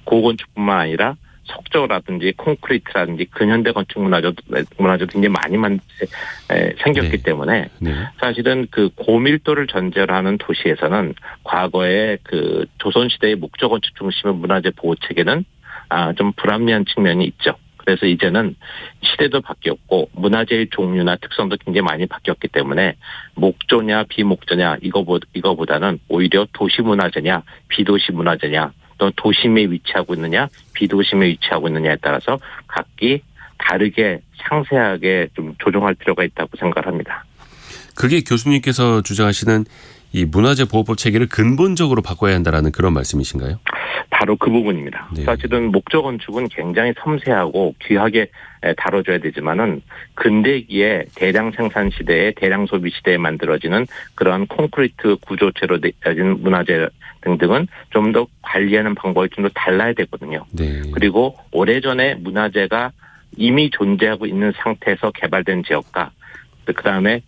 고건축뿐만 아니라 석조라든지 콘크리트라든지 근현대 건축 문화재도 굉장히 많이 생겼기 때문에 사실은 그 고밀도를 전제로 하는 도시에서는 과거에 그 조선시대의 목조 건축 중심의 문화재 보호 체계는 좀 불합리한 측면이 있죠. 그래서 이제는 시대도 바뀌었고 문화재의 종류나 특성도 굉장히 많이 바뀌었기 때문에 목조냐 비목조냐 이거보다는 오히려 도시 문화재냐 비도시 문화재냐 또 도심에 위치하고 있느냐 비도심에 위치하고 있느냐에 따라서 각기 다르게 상세하게 좀 조정할 필요가 있다고 생각합니다. 그게 교수님께서 주장하시는 이 문화재 보호법 체계를 근본적으로 바꿔야 한다라는 그런 말씀이신가요? 바로 그 부분입니다. 네. 사실은 목조 건축은 굉장히 섬세하고 귀하게 다뤄줘야 되지만은 근대기에 대량 생산 시대에 대량 소비 시대에 만들어지는 그러한 콘크리트 구조체로 되어진 문화재 등등은 좀 더 관리하는 방법이 좀 더 달라야 되거든요. 네. 그리고 오래전에 문화재가 이미 존재하고 있는 상태에서 개발된 지역과 그다음에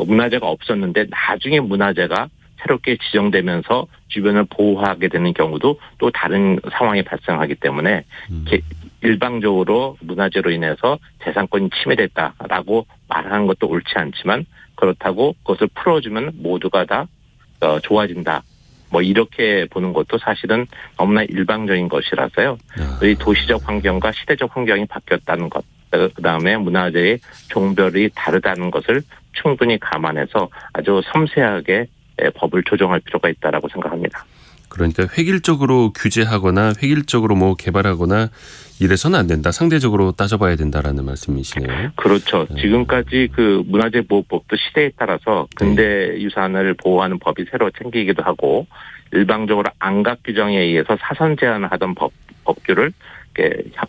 문화재가 없었는데 나중에 문화재가 새롭게 지정되면서 주변을 보호하게 되는 경우도 또 다른 상황이 발생하기 때문에 일방적으로 문화재로 인해서 재산권이 침해됐다라고 말하는 것도 옳지 않지만 그렇다고 그것을 풀어주면 모두가 다 좋아진다. 뭐 이렇게 보는 것도 사실은 너무나 일방적인 것이라서요. 이 도시적 환경과 시대적 환경이 바뀌었다는 것, 그다음에 문화재의 종별이 다르다는 것을 충분히 감안해서 아주 섬세하게 법을 조정할 필요가 있다라고 생각합니다. 그러니까 획일적으로 규제하거나 획일적으로 뭐 개발하거나 이래서는 안 된다. 상대적으로 따져봐야 된다라는 말씀이시네요. 그렇죠. 지금까지 그 문화재 보호법도 시대에 따라서 근대 유산을 보호하는 법이 새로 생기기도 하고 일방적으로 안각 규정에 의해서 사선 제한을 하던 법규를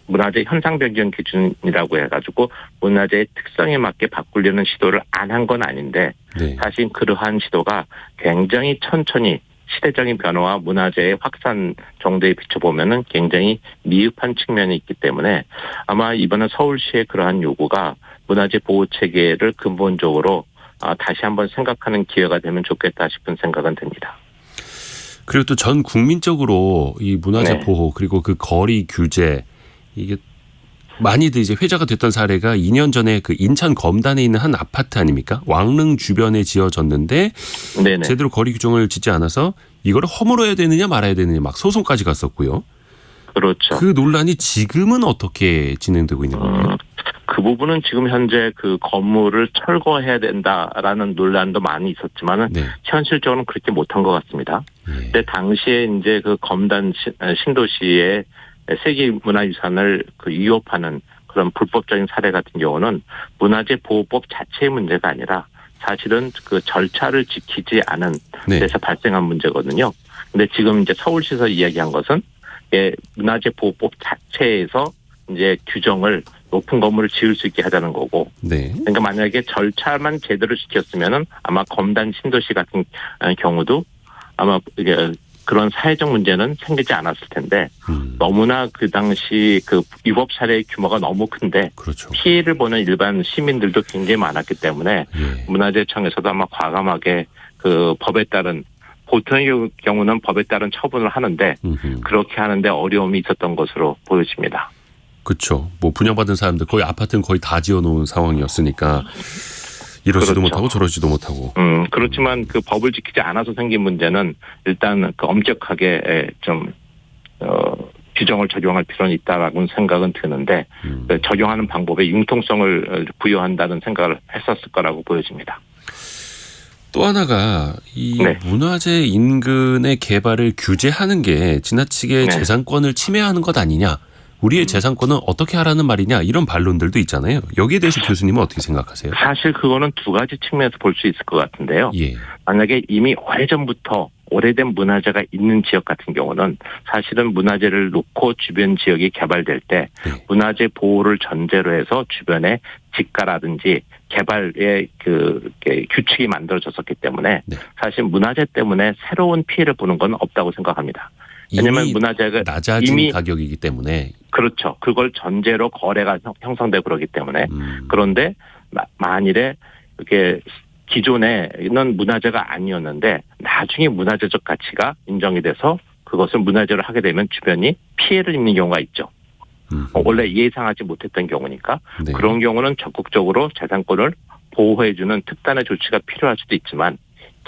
문화재 현상 변경 기준이라고 해가지고 문화재의 특성에 맞게 바꾸려는 시도를 안 한 건 아닌데 네. 사실 그러한 시도가 굉장히 천천히 시대적인 변화와 문화재의 확산 정도에 비춰보면은 굉장히 미흡한 측면이 있기 때문에 아마 이번에 서울시의 그러한 요구가 문화재 보호 체계를 근본적으로 다시 한번 생각하는 기회가 되면 좋겠다 싶은 생각은 듭니다. 그리고 또 전 국민적으로 이 문화재 네. 보호 그리고 그 거리 규제 이게 많이들 이제 회자가 됐던 사례가 2년 전에 그 인천 검단에 있는 한 아파트 아닙니까? 왕릉 주변에 지어졌는데 네네. 제대로 거리 규정을 짓지 않아서 이거를 허물어야 되느냐 말아야 되느냐 막 소송까지 갔었고요. 그렇죠. 그 논란이 지금은 어떻게 진행되고 있는 건가요? 그 부분은 지금 현재 그 건물을 철거해야 된다라는 논란도 많이 있었지만은 네. 현실적으로는 그렇게 못한 것 같습니다. 예. 근데 당시에 이제 그 검단 신도시의 세계문화유산을 그 위협하는 그런 불법적인 사례 같은 경우는 문화재 보호법 자체의 문제가 아니라 사실은 그 절차를 지키지 않은 네. 데서 발생한 문제거든요. 근데 지금 이제 서울시에서 이야기한 것은 문화재 보호법 자체에서 이제 규정을 높은 건물을 지을 수 있게 하자는 거고. 네. 그러니까 만약에 절차만 제대로 지켰으면은 아마 검단 신도시 같은 경우도 아마 이게 그런 사회적 문제는 생기지 않았을 텐데 너무나 그 당시 그 위법 사례의 규모가 너무 큰데 그렇죠. 피해를 보는 일반 시민들도 굉장히 많았기 때문에 예. 문화재청에서도 아마 과감하게 그 법에 따른 보통의 경우는 법에 따른 처분을 하는데 그렇게 하는데 어려움이 있었던 것으로 보여집니다. 그렇죠. 뭐 분양받은 사람들 거의 아파트는 거의 다 지어놓은 상황이었으니까 이러지도 그렇죠. 못하고 저러지도 못하고. 그렇지만 그 법을 지키지 않아서 생긴 문제는 일단 그 엄격하게 좀 규정을 적용할 필요는 있다라고는 생각은 드는데 그 적용하는 방법에 융통성을 부여한다는 생각을 했었을 거라고 보여집니다. 또 하나가 이 네. 문화재 인근의 개발을 규제하는 게 지나치게 네. 재산권을 침해하는 것 아니냐. 우리의 재산권은 어떻게 하라는 말이냐 이런 반론들도 있잖아요. 여기에 대해서 교수님은 어떻게 생각하세요? 사실 그거는 두 가지 측면에서 볼 수 있을 것 같은데요. 예. 만약에 이미 오래전부터 오래된 문화재가 있는 지역 같은 경우는 사실은 문화재를 놓고 주변 지역이 개발될 때 네. 문화재 보호를 전제로 해서 주변에 집가라든지 개발의 그 규칙이 만들어졌었기 때문에 네. 사실 문화재 때문에 새로운 피해를 보는 건 없다고 생각합니다. 왜냐하면 이미 문화재가 낮아진 이미 가격이기 때문에. 그렇죠. 그걸 전제로 거래가 형성되고 그러기 때문에 그런데 만일에 이렇게 기존에는 문화재가 아니었는데 나중에 문화재적 가치가 인정이 돼서 그것을 문화재로 하게 되면 주변이 피해를 입는 경우가 있죠. 원래 예상하지 못했던 경우니까 네. 그런 경우는 적극적으로 재산권을 보호해주는 특단의 조치가 필요할 수도 있지만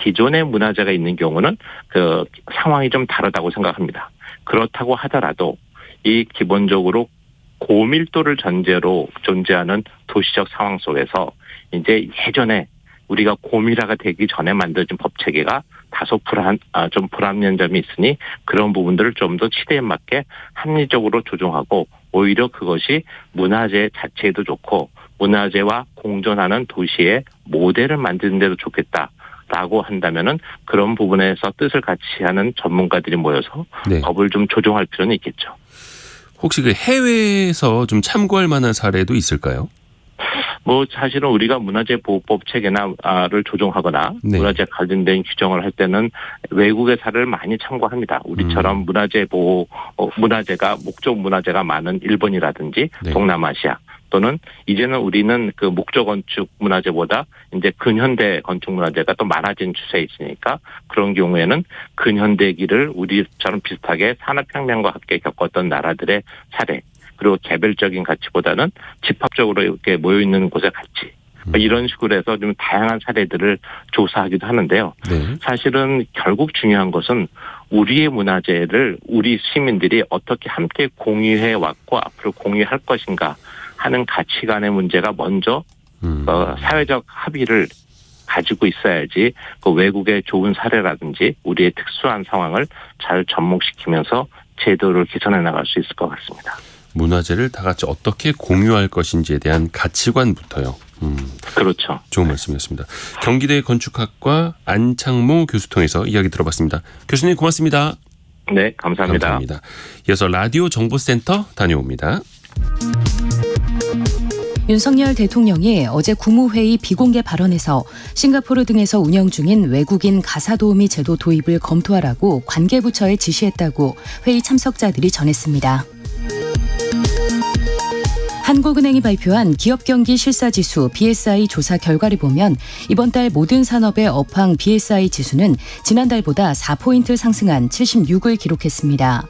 기존의 문화재가 있는 경우는 그 상황이 좀 다르다고 생각합니다. 그렇다고 하더라도 이 기본적으로 고밀도를 전제로 존재하는 도시적 상황 속에서 이제 예전에 우리가 고밀화가 되기 전에 만들어진 법 체계가 다소 좀 불합리한 점이 있으니 그런 부분들을 좀 더 시대에 맞게 합리적으로 조정하고 오히려 그것이 문화재 자체에도 좋고 문화재와 공존하는 도시의 모델을 만드는 데도 좋겠다라고 한다면은 그런 부분에서 뜻을 같이 하는 전문가들이 모여서 네. 법을 좀 조정할 필요는 있겠죠. 혹시 그 해외에서 좀 참고할 만한 사례도 있을까요? 뭐 사실은 우리가 문화재 보호법 체계나를 조정하거나 네. 문화재 관련된 규정을 할 때는 외국의 사례를 많이 참고합니다. 우리처럼 문화재 보호 문화재가 목적 문화재가 많은 일본이라든지 네. 동남아시아 또는 이제는 우리는 그 목적 건축 문화재보다 이제 근현대 건축 문화재가 또 많아진 추세에 있으니까 그런 경우에는 근현대기를 우리처럼 비슷하게 산업혁명과 함께 겪었던 나라들의 사례 그리고 개별적인 가치보다는 집합적으로 이렇게 모여 있는 곳의 가치 이런 식으로 해서 좀 다양한 사례들을 조사하기도 하는데요. 네. 사실은 결국 중요한 것은 우리의 문화재를 우리 시민들이 어떻게 함께 공유해 왔고 앞으로 공유할 것인가 하는 가치관의 문제가 먼저 사회적 합의를 가지고 있어야지 그 외국의 좋은 사례라든지 우리의 특수한 상황을 잘 접목시키면서 제도를 개선해 나갈 수 있을 것 같습니다. 문화재를 다 같이 어떻게 공유할 것인지에 대한 가치관부터요. 그렇죠. 좋은 말씀이었습니다. 경기대 건축학과 안창모 교수 통해서 이야기 들어봤습니다. 교수님 고맙습니다. 네, 감사합니다. 감사합니다. 이어서 라디오 정보센터 다녀옵니다. 윤석열 대통령이 어제 국무회의 비공개 발언에서 싱가포르 등에서 운영 중인 외국인 가사도우미 제도 도입을 검토하라고 관계부처에 지시했다고 회의 참석자들이 전했습니다. 한국은행이 발표한 기업경기 실사지수 BSI 조사 결과를 보면 이번 달 모든 산업의 업황 BSI 지수는 지난달보다 4포인트 상승한 76을 기록했습니다.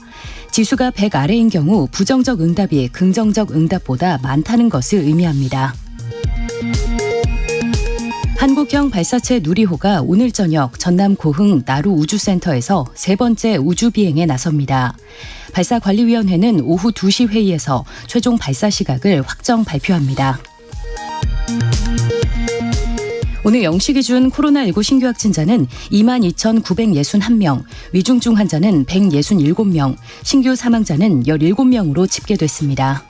지수가 100 아래인 경우 부정적 응답이 긍정적 응답보다 많다는 것을 의미합니다. 한국형 발사체 누리호가 오늘 저녁 전남 고흥 나루 우주센터에서 세 번째 우주 비행에 나섭니다. 발사관리위원회는 오후 2시 회의에서 최종 발사 시각을 확정 발표합니다. 오늘 0시 기준 코로나19 신규 확진자는 22,961명, 위중증 환자는 167명, 신규 사망자는 17명으로 집계됐습니다.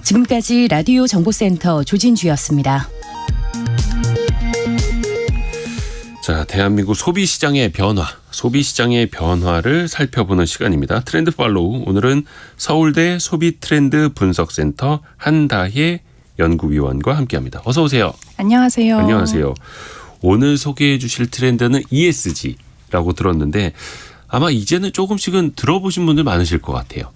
지금까지 라디오 정보센터 조진주였습니다. 자, 대한민국 소비시장의 변화를 살펴보는 시간입니다. 트렌드 팔로우. 오늘은 서울대 소비트렌드 분석센터 한다혜 연구위원과 함께합니다. 어서 오세요. 안녕하세요. 안녕하세요. 오늘 소개해 주실 트렌드는 ESG라고 들었는데 아마 이제는 조금씩은 들어보신 분들 많으실 것 같아요.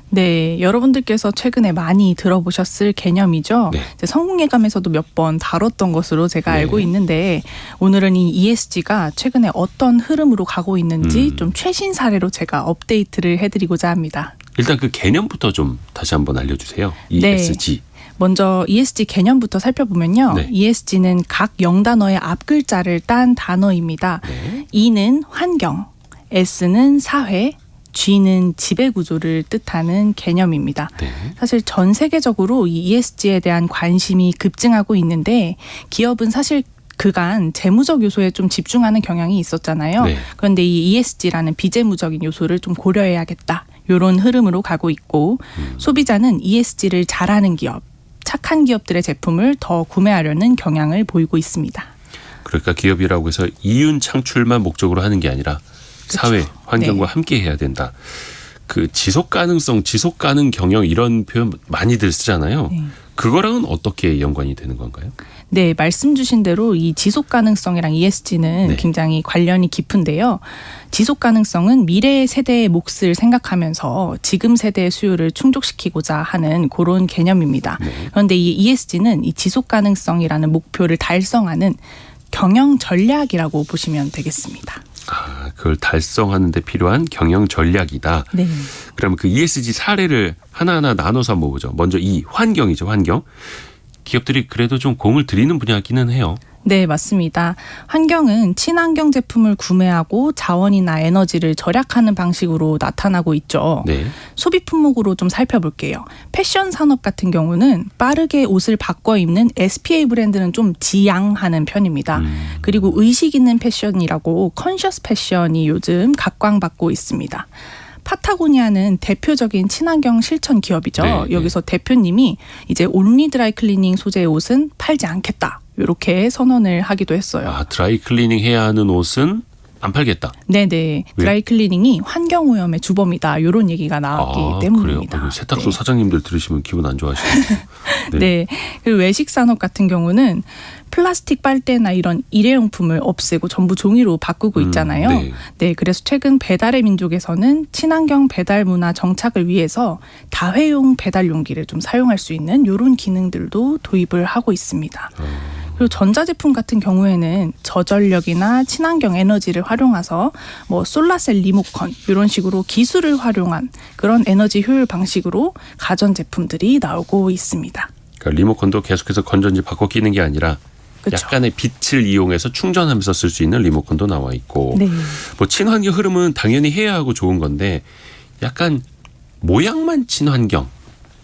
네, 여러분들께서 최근에 많이 들어보셨을 개념이죠. 네. 이제 성공예감에서도 몇 번 다뤘던 것으로 제가 네. 알고 있는데 오늘은 이 ESG가 최근에 어떤 흐름으로 가고 있는지 좀 최신 사례로 제가 업데이트를 해드리고자 합니다. 일단 그 개념부터 좀 다시 한번 알려주세요. ESG. 먼저 ESG 개념부터 살펴보면요. 네. ESG는 각 영단어의 앞글자를 딴 단어입니다. 네. E는 환경, S는 사회, G는 지배구조를 뜻하는 개념입니다. 네. 사실 전 세계적으로 이 ESG에 대한 관심이 급증하고 있는데 기업은 사실 그간 재무적 요소에 좀 집중하는 경향이 있었잖아요. 네. 그런데 이 ESG라는 비재무적인 요소를 좀 고려해야겠다. 이런 흐름으로 가고 있고 소비자는 ESG를 잘하는 기업, 착한 기업들의 제품을 더 구매하려는 경향을 보이고 있습니다. 그러니까 기업이라고 해서 이윤 창출만 목적으로 하는 게 아니라 사회, 환경과 네. 함께 해야 된다. 그 지속 가능성, 지속 가능 경영 이런 표현 많이들 쓰잖아요. 네. 그거랑은 어떻게 연관이 되는 건가요? 네, 말씀 주신 대로 이 지속 가능성이랑 ESG는 네. 굉장히 관련이 깊은데요. 지속 가능성은 미래의 세대의 몫을 생각하면서 지금 세대의 수요를 충족시키고자 하는 그런 개념입니다. 네. 그런데 이 ESG는 이 지속 가능성이라는 목표를 달성하는 경영 전략이라고 보시면 되겠습니다. 아, 그걸 달성하는 데 필요한 경영 전략이다. 네. 그러면 그 ESG 사례를 하나하나 나눠서 한번 보죠. 먼저 이 환경이죠, 환경. 기업들이 그래도 좀 공을 들이는 분야기는 해요. 네, 맞습니다. 환경은 친환경 제품을 구매하고 자원이나 에너지를 절약하는 방식으로 나타나고 있죠. 네. 소비 품목으로 좀 살펴볼게요. 패션 산업 같은 경우는 빠르게 옷을 바꿔 입는 SPA 브랜드는 좀 지양하는 편입니다. 그리고 의식 있는 패션이라고 컨셔스 패션이 요즘 각광받고 있습니다. 파타고니아는 대표적인 친환경 실천 기업이죠. 네, 네. 여기서 대표님이 이제 온리 드라이 클리닝 소재의 옷은 팔지 않겠다. 이렇게 선언을 하기도 했어요. 아, 드라이 클리닝 해야 하는 옷은 안 팔겠다. 네네. 드라이 클리닝이 환경오염의 주범이다. 이런 얘기가 나왔기 때문입니다. 그래요. 세탁소 네. 사장님들 들으시면 기분 안 좋아하시네요. 네. 그리고 외식 산업 같은 경우는 플라스틱 빨대나 이런 일회용품을 없애고 전부 종이로 바꾸고 있잖아요. 네. 네. 그래서 최근 배달의 민족에서는 친환경 배달 문화 정착을 위해서 다회용 배달 용기를 좀 사용할 수 있는 이런 기능들도 도입을 하고 있습니다. 그리고 전자제품 같은 경우에는 저전력이나 친환경 에너지를 활용해서 뭐 솔라셀 리모컨 이런 식으로 기술을 활용한 그런 에너지 효율 방식으로 가전제품들이 나오고 있습니다. 그러니까 리모컨도 계속해서 건전지 바꿔 끼는 게 아니라 그쵸. 약간의 빛을 이용해서 충전하면서 쓸 수 있는 리모컨도 나와 있고 네. 뭐 친환경 흐름은 당연히 해야 하고 좋은 건데 약간 모양만 친환경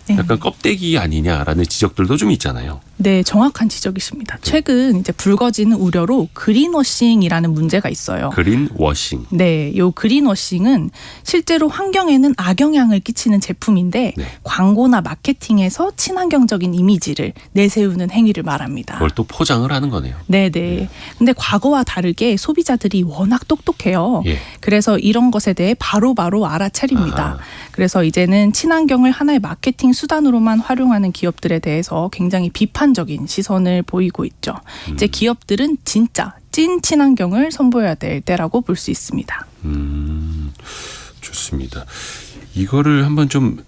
네. 약간 껍데기 아니냐라는 지적들도 좀 있잖아요. 네, 정확한 지적이십니다. 최근 이제 불거지는 우려로 그린워싱이라는 문제가 있어요. 그린워싱. 네, 요 그린워싱은 실제로 환경에는 악영향을 끼치는 제품인데 네. 광고나 마케팅에서 친환경적인 이미지를 내세우는 행위를 말합니다. 그걸 또 포장을 하는 거네요. 네네. 근데 과거와 다르게 소비자들이 워낙 똑똑해요. 예. 그래서 이런 것에 대해 바로바로 알아차립니다. 아하. 그래서 이제는 친환경을 하나의 마케팅 수단으로만 활용하는 기업들에 대해서 굉장히 비판적인 시선을 보이고 있죠. 이제 기업들은 진짜 찐 친환경을 선보여야 될 때라고 볼 수 있습니다. 좋습니다. 이거를 한번 좀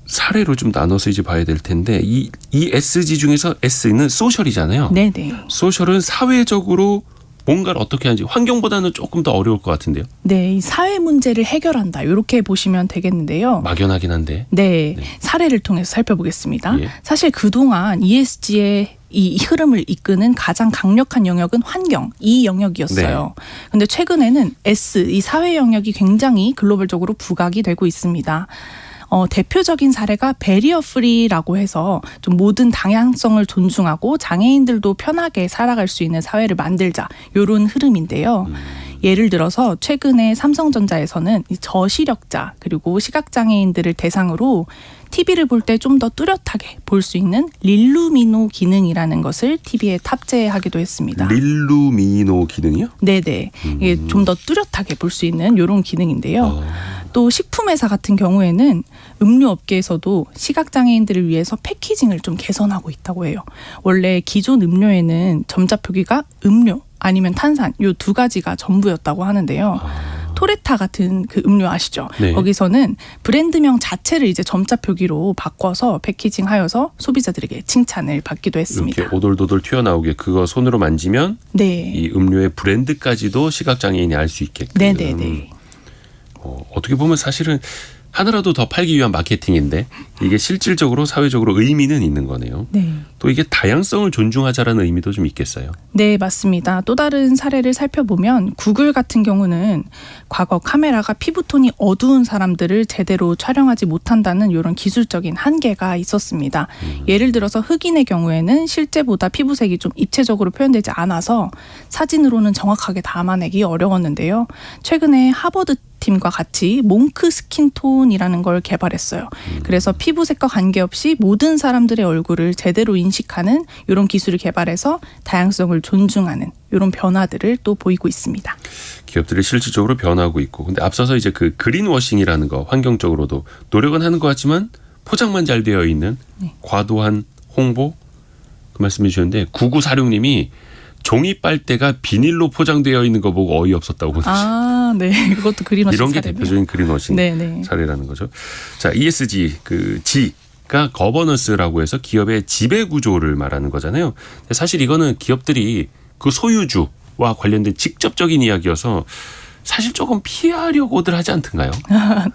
사례로 좀 나눠서 이제 봐야 될 텐데 이 SG 중에서 S는 소셜이잖아요. 네네. 소셜은 사회적으로 뭔가를 어떻게 하는지 환경보다는 조금 더 어려울 것 같은데요. 네, 이 사회 문제를 해결한다. 이렇게 보시면 되겠는데요. 막연하긴 한데. 네, 사례를 통해서 살펴보겠습니다. 예. 사실 그동안 ESG의 이 흐름을 이끄는 가장 강력한 영역은 환경, 이 영역이었어요. 그런데 최근에는 S, 이 사회 영역이 굉장히 글로벌적으로 부각이 되고 있습니다. 대표적인 사례가 베리어 프리라고 해서 좀 모든 다양성을 존중하고 장애인들도 편하게 살아갈 수 있는 사회를 만들자, 이런 흐름인데요. 예를 들어서 최근에 삼성전자에서는 이 저시력자 그리고 시각장애인들을 대상으로 TV를 볼 때 좀 더 뚜렷하게 볼 수 있는 릴루미노 기능이라는 것을 TV에 탑재하기도 했습니다. 릴루미노 기능이요? 네네. 이게 좀 더 뚜렷하게 볼 수 있는 이런 기능인데요. 또 식품회사 같은 경우에는 음료 업계에서도 시각장애인들을 위해서 패키징을 좀 개선하고 있다고 해요. 원래 기존 음료에는 점자 표기가 음료 아니면 탄산 요 두 가지가 전부였다고 하는데요. 토레타 같은 그 음료 아시죠? 네. 거기서는 브랜드명 자체를 이제 점자 표기로 바꿔서 패키징하여서 소비자들에게 칭찬을 받기도 했습니다. 이렇게 오돌도돌 튀어나오게 그거 손으로 만지면 네. 이 음료의 브랜드까지도 시각장애인이 알 수 있게끔. 네네네. 어떻게 보면 사실은 하나라도 더 팔기 위한 마케팅인데 이게 실질적으로 사회적으로 의미는 있는 거네요. 네. 또 이게 다양성을 존중하자라는 의미도 좀 있겠어요. 네, 맞습니다. 또 다른 사례를 살펴보면 구글 같은 경우는 과거 카메라가 피부톤이 어두운 사람들을 제대로 촬영하지 못한다는 이런 기술적인 한계가 있었습니다. 예를 들어서 흑인의 경우에는 실제보다 피부색이 좀 입체적으로 표현되지 않아서 사진으로는 정확하게 담아내기 어려웠는데요. 최근에 하버드 팀과 같이 몽크 스킨톤이라는 걸 개발했어요. 그래서 피부색과 관계없이 모든 사람들의 얼굴을 제대로 인식하는 이런 기술을 개발해서 다양성을 존중하는 이런 변화들을 또 보이고 있습니다. 기업들이 실질적으로 변하고 있고, 근데 앞서서 이제 그 그린워싱이라는 거 환경적으로도 노력은 하는 것 같지만 포장만 잘 되어 있는 과도한 홍보 그 말씀해 주셨는데 9946님이 종이 빨대가 비닐로 포장되어 있는 거 보고 어이없었다고 보내주셨어요. 네. 그것도 그린워싱 이런 게 사례네요. 대표적인 그린워싱 네네. 사례라는 거죠. 자, ESG 그 G가 거버넌스라고 해서 기업의 지배 구조를 말하는 거잖아요. 근데 사실 이거는 기업들이 그 소유주와 관련된 직접적인 이야기여서 사실 조금 피하려고들 하지 않던가요?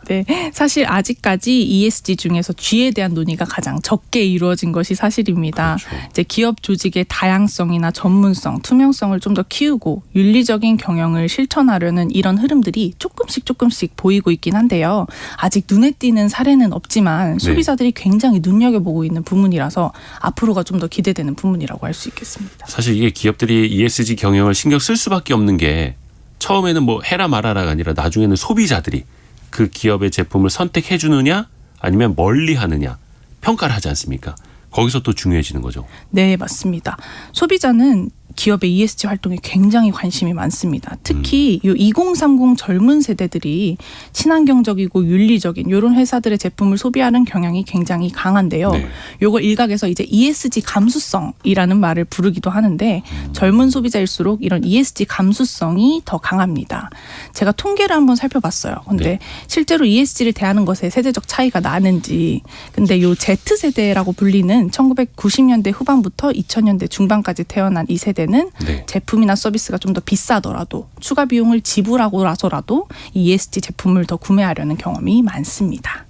네, 사실 아직까지 ESG 중에서 G에 대한 논의가 가장 적게 이루어진 것이 사실입니다. 그렇죠. 이제 기업 조직의 다양성이나 전문성, 투명성을 좀 더 키우고 윤리적인 경영을 실천하려는 이런 흐름들이 조금씩 보이고 있긴 한데요. 아직 눈에 띄는 사례는 없지만 소비자들이 굉장히 눈여겨보고 있는 부분이라서 앞으로가 좀 더 기대되는 부분이라고 할 수 있겠습니다. 사실 이게 기업들이 ESG 경영을 신경 쓸 수밖에 없는 게 처음에는 뭐 해라 말아라가 아니라 나중에는 소비자들이 그 기업의 제품을 선택해 주느냐 아니면 멀리 하느냐 평가를 하지 않습니까? 거기서 또 중요해지는 거죠. 네, 맞습니다. 소비자는 기업의 ESG 활동에 굉장히 관심이 많습니다. 특히 이 2030 젊은 세대들이 친환경적이고 윤리적인 이런 회사들의 제품을 소비하는 경향이 굉장히 강한데요. 네. 요걸 일각에서 이제 ESG 감수성이라는 말을 부르기도 하는데 젊은 소비자일수록 이런 ESG 감수성이 더 강합니다. 제가 통계를 한번 살펴봤어요. 근데 실제로 ESG를 대하는 것에 세대적 차이가 나는지. 근데 요 Z세대라고 불리는 1990년대 후반부터 2000년대 중반까지 태어난 이 세대는 제품이나 서비스가 좀 더 비싸더라도 추가 비용을 지불하고 나서라도 이 ESG 제품을 더 구매하려는 경험이 많습니다.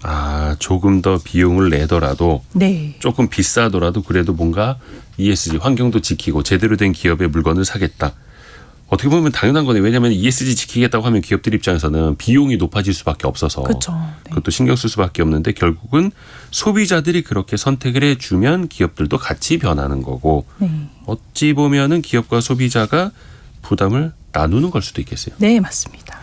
아, 조금 더 비용을 내더라도 네. 조금 비싸더라도 그래도 뭔가 ESG 환경도 지키고 제대로 된 기업의 물건을 사겠다. 어떻게 보면 당연한 거네. 왜냐하면 ESG 지키겠다고 하면 기업들 입장에서는 비용이 높아질 수밖에 없어서 그렇죠. 네. 그것도 신경 쓸 수밖에 없는데 결국은 소비자들이 그렇게 선택을 해주면 기업들도 같이 변하는 거고 네. 어찌 보면은 기업과 소비자가 부담을 나누는 걸 수도 있겠어요. 네, 맞습니다.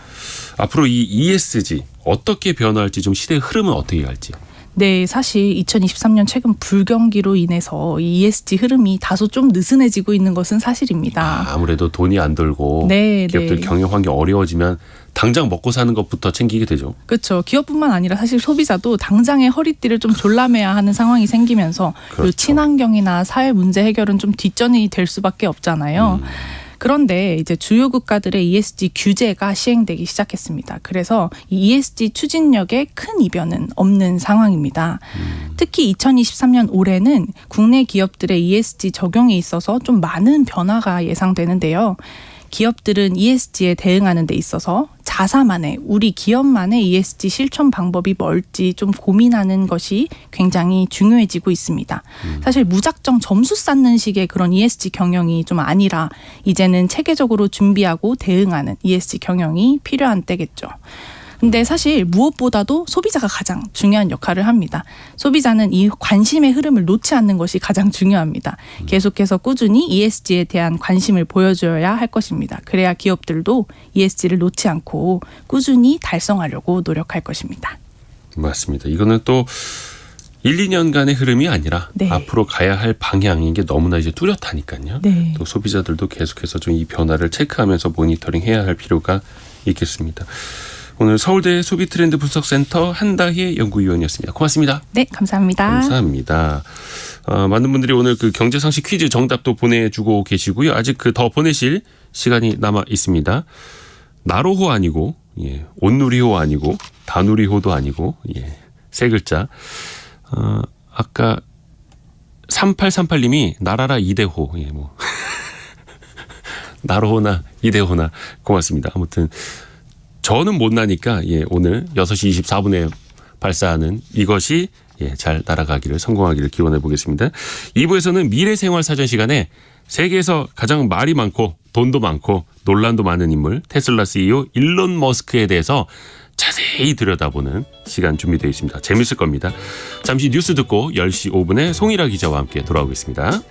앞으로 이 ESG 어떻게 변화할지 좀 시대의 흐름은 어떻게 갈지. 네, 사실 2023년 최근 불경기로 인해서 이 ESG 흐름이 다소 좀 느슨해지고 있는 것은 사실입니다. 아무래도 돈이 안 들고 네, 기업들 네. 경영 환경 어려워지면 당장 먹고 사는 것부터 챙기게 되죠. 그렇죠. 기업뿐만 아니라 사실 소비자도 당장의 허리띠를 좀 졸라매야 하는 상황이 생기면서 그렇죠. 이 친환경이나 사회 문제 해결은 좀 뒷전이 될 수밖에 없잖아요. 그런데 이제 주요 국가들의 ESG 규제가 시행되기 시작했습니다. 그래서 이 ESG 추진력에 큰 이변은 없는 상황입니다. 특히 2023년 올해는 국내 기업들의 ESG 적용에 있어서 좀 많은 변화가 예상되는데요. 기업들은 ESG에 대응하는 데 있어서 자사만의 우리 기업만의 ESG 실천 방법이 뭘지 좀 고민하는 것이 굉장히 중요해지고 있습니다. 사실 무작정 점수 쌓는 식의 그런 ESG 경영이 좀 아니라 이제는 체계적으로 준비하고 대응하는 ESG 경영이 필요한 때겠죠. 근데 사실 무엇보다도 소비자가 가장 중요한 역할을 합니다. 소비자는 이 관심의 흐름을 놓지 않는 것이 가장 중요합니다. 계속해서 꾸준히 ESG에 대한 관심을 보여줘야 할 것입니다. 그래야 기업들도 ESG를 놓지 않고 꾸준히 달성하려고 노력할 것입니다. 맞습니다. 이거는 또 1, 2년간의 흐름이 아니라 네. 앞으로 가야 할 방향인 게 너무나 이제 뚜렷하니까요. 네. 또 소비자들도 계속해서 좀 이 변화를 체크하면서 모니터링해야 할 필요가 있겠습니다. 오늘 서울대 소비트렌드 분석센터 한다혜 연구위원이었습니다. 고맙습니다. 네, 감사합니다. 감사합니다. 많은 분들이 오늘 그 경제상식 퀴즈 정답도 보내주고 계시고요. 아직 그 더 보내실 시간이 남아 있습니다. 나로호 아니고, 예, 온누리호 아니고, 다누리호도 아니고, 예, 세 글자. 아까 3838님이 나라라 이대호, 예, 뭐 나로호나 이대호나 고맙습니다. 아무튼. 저는 못 나니까 예, 오늘 6시 24분에 발사하는 이것이 예, 잘 날아가기를 성공하기를 기원해 보겠습니다. 2부에서는 미래생활사전 시간에 세계에서 가장 말이 많고 돈도 많고 논란도 많은 인물 테슬라 CEO 일론 머스크에 대해서 자세히 들여다보는 시간 준비되어 있습니다. 재밌을 겁니다. 잠시 뉴스 듣고 10시 5분에 송일아 기자와 함께 돌아오겠습니다.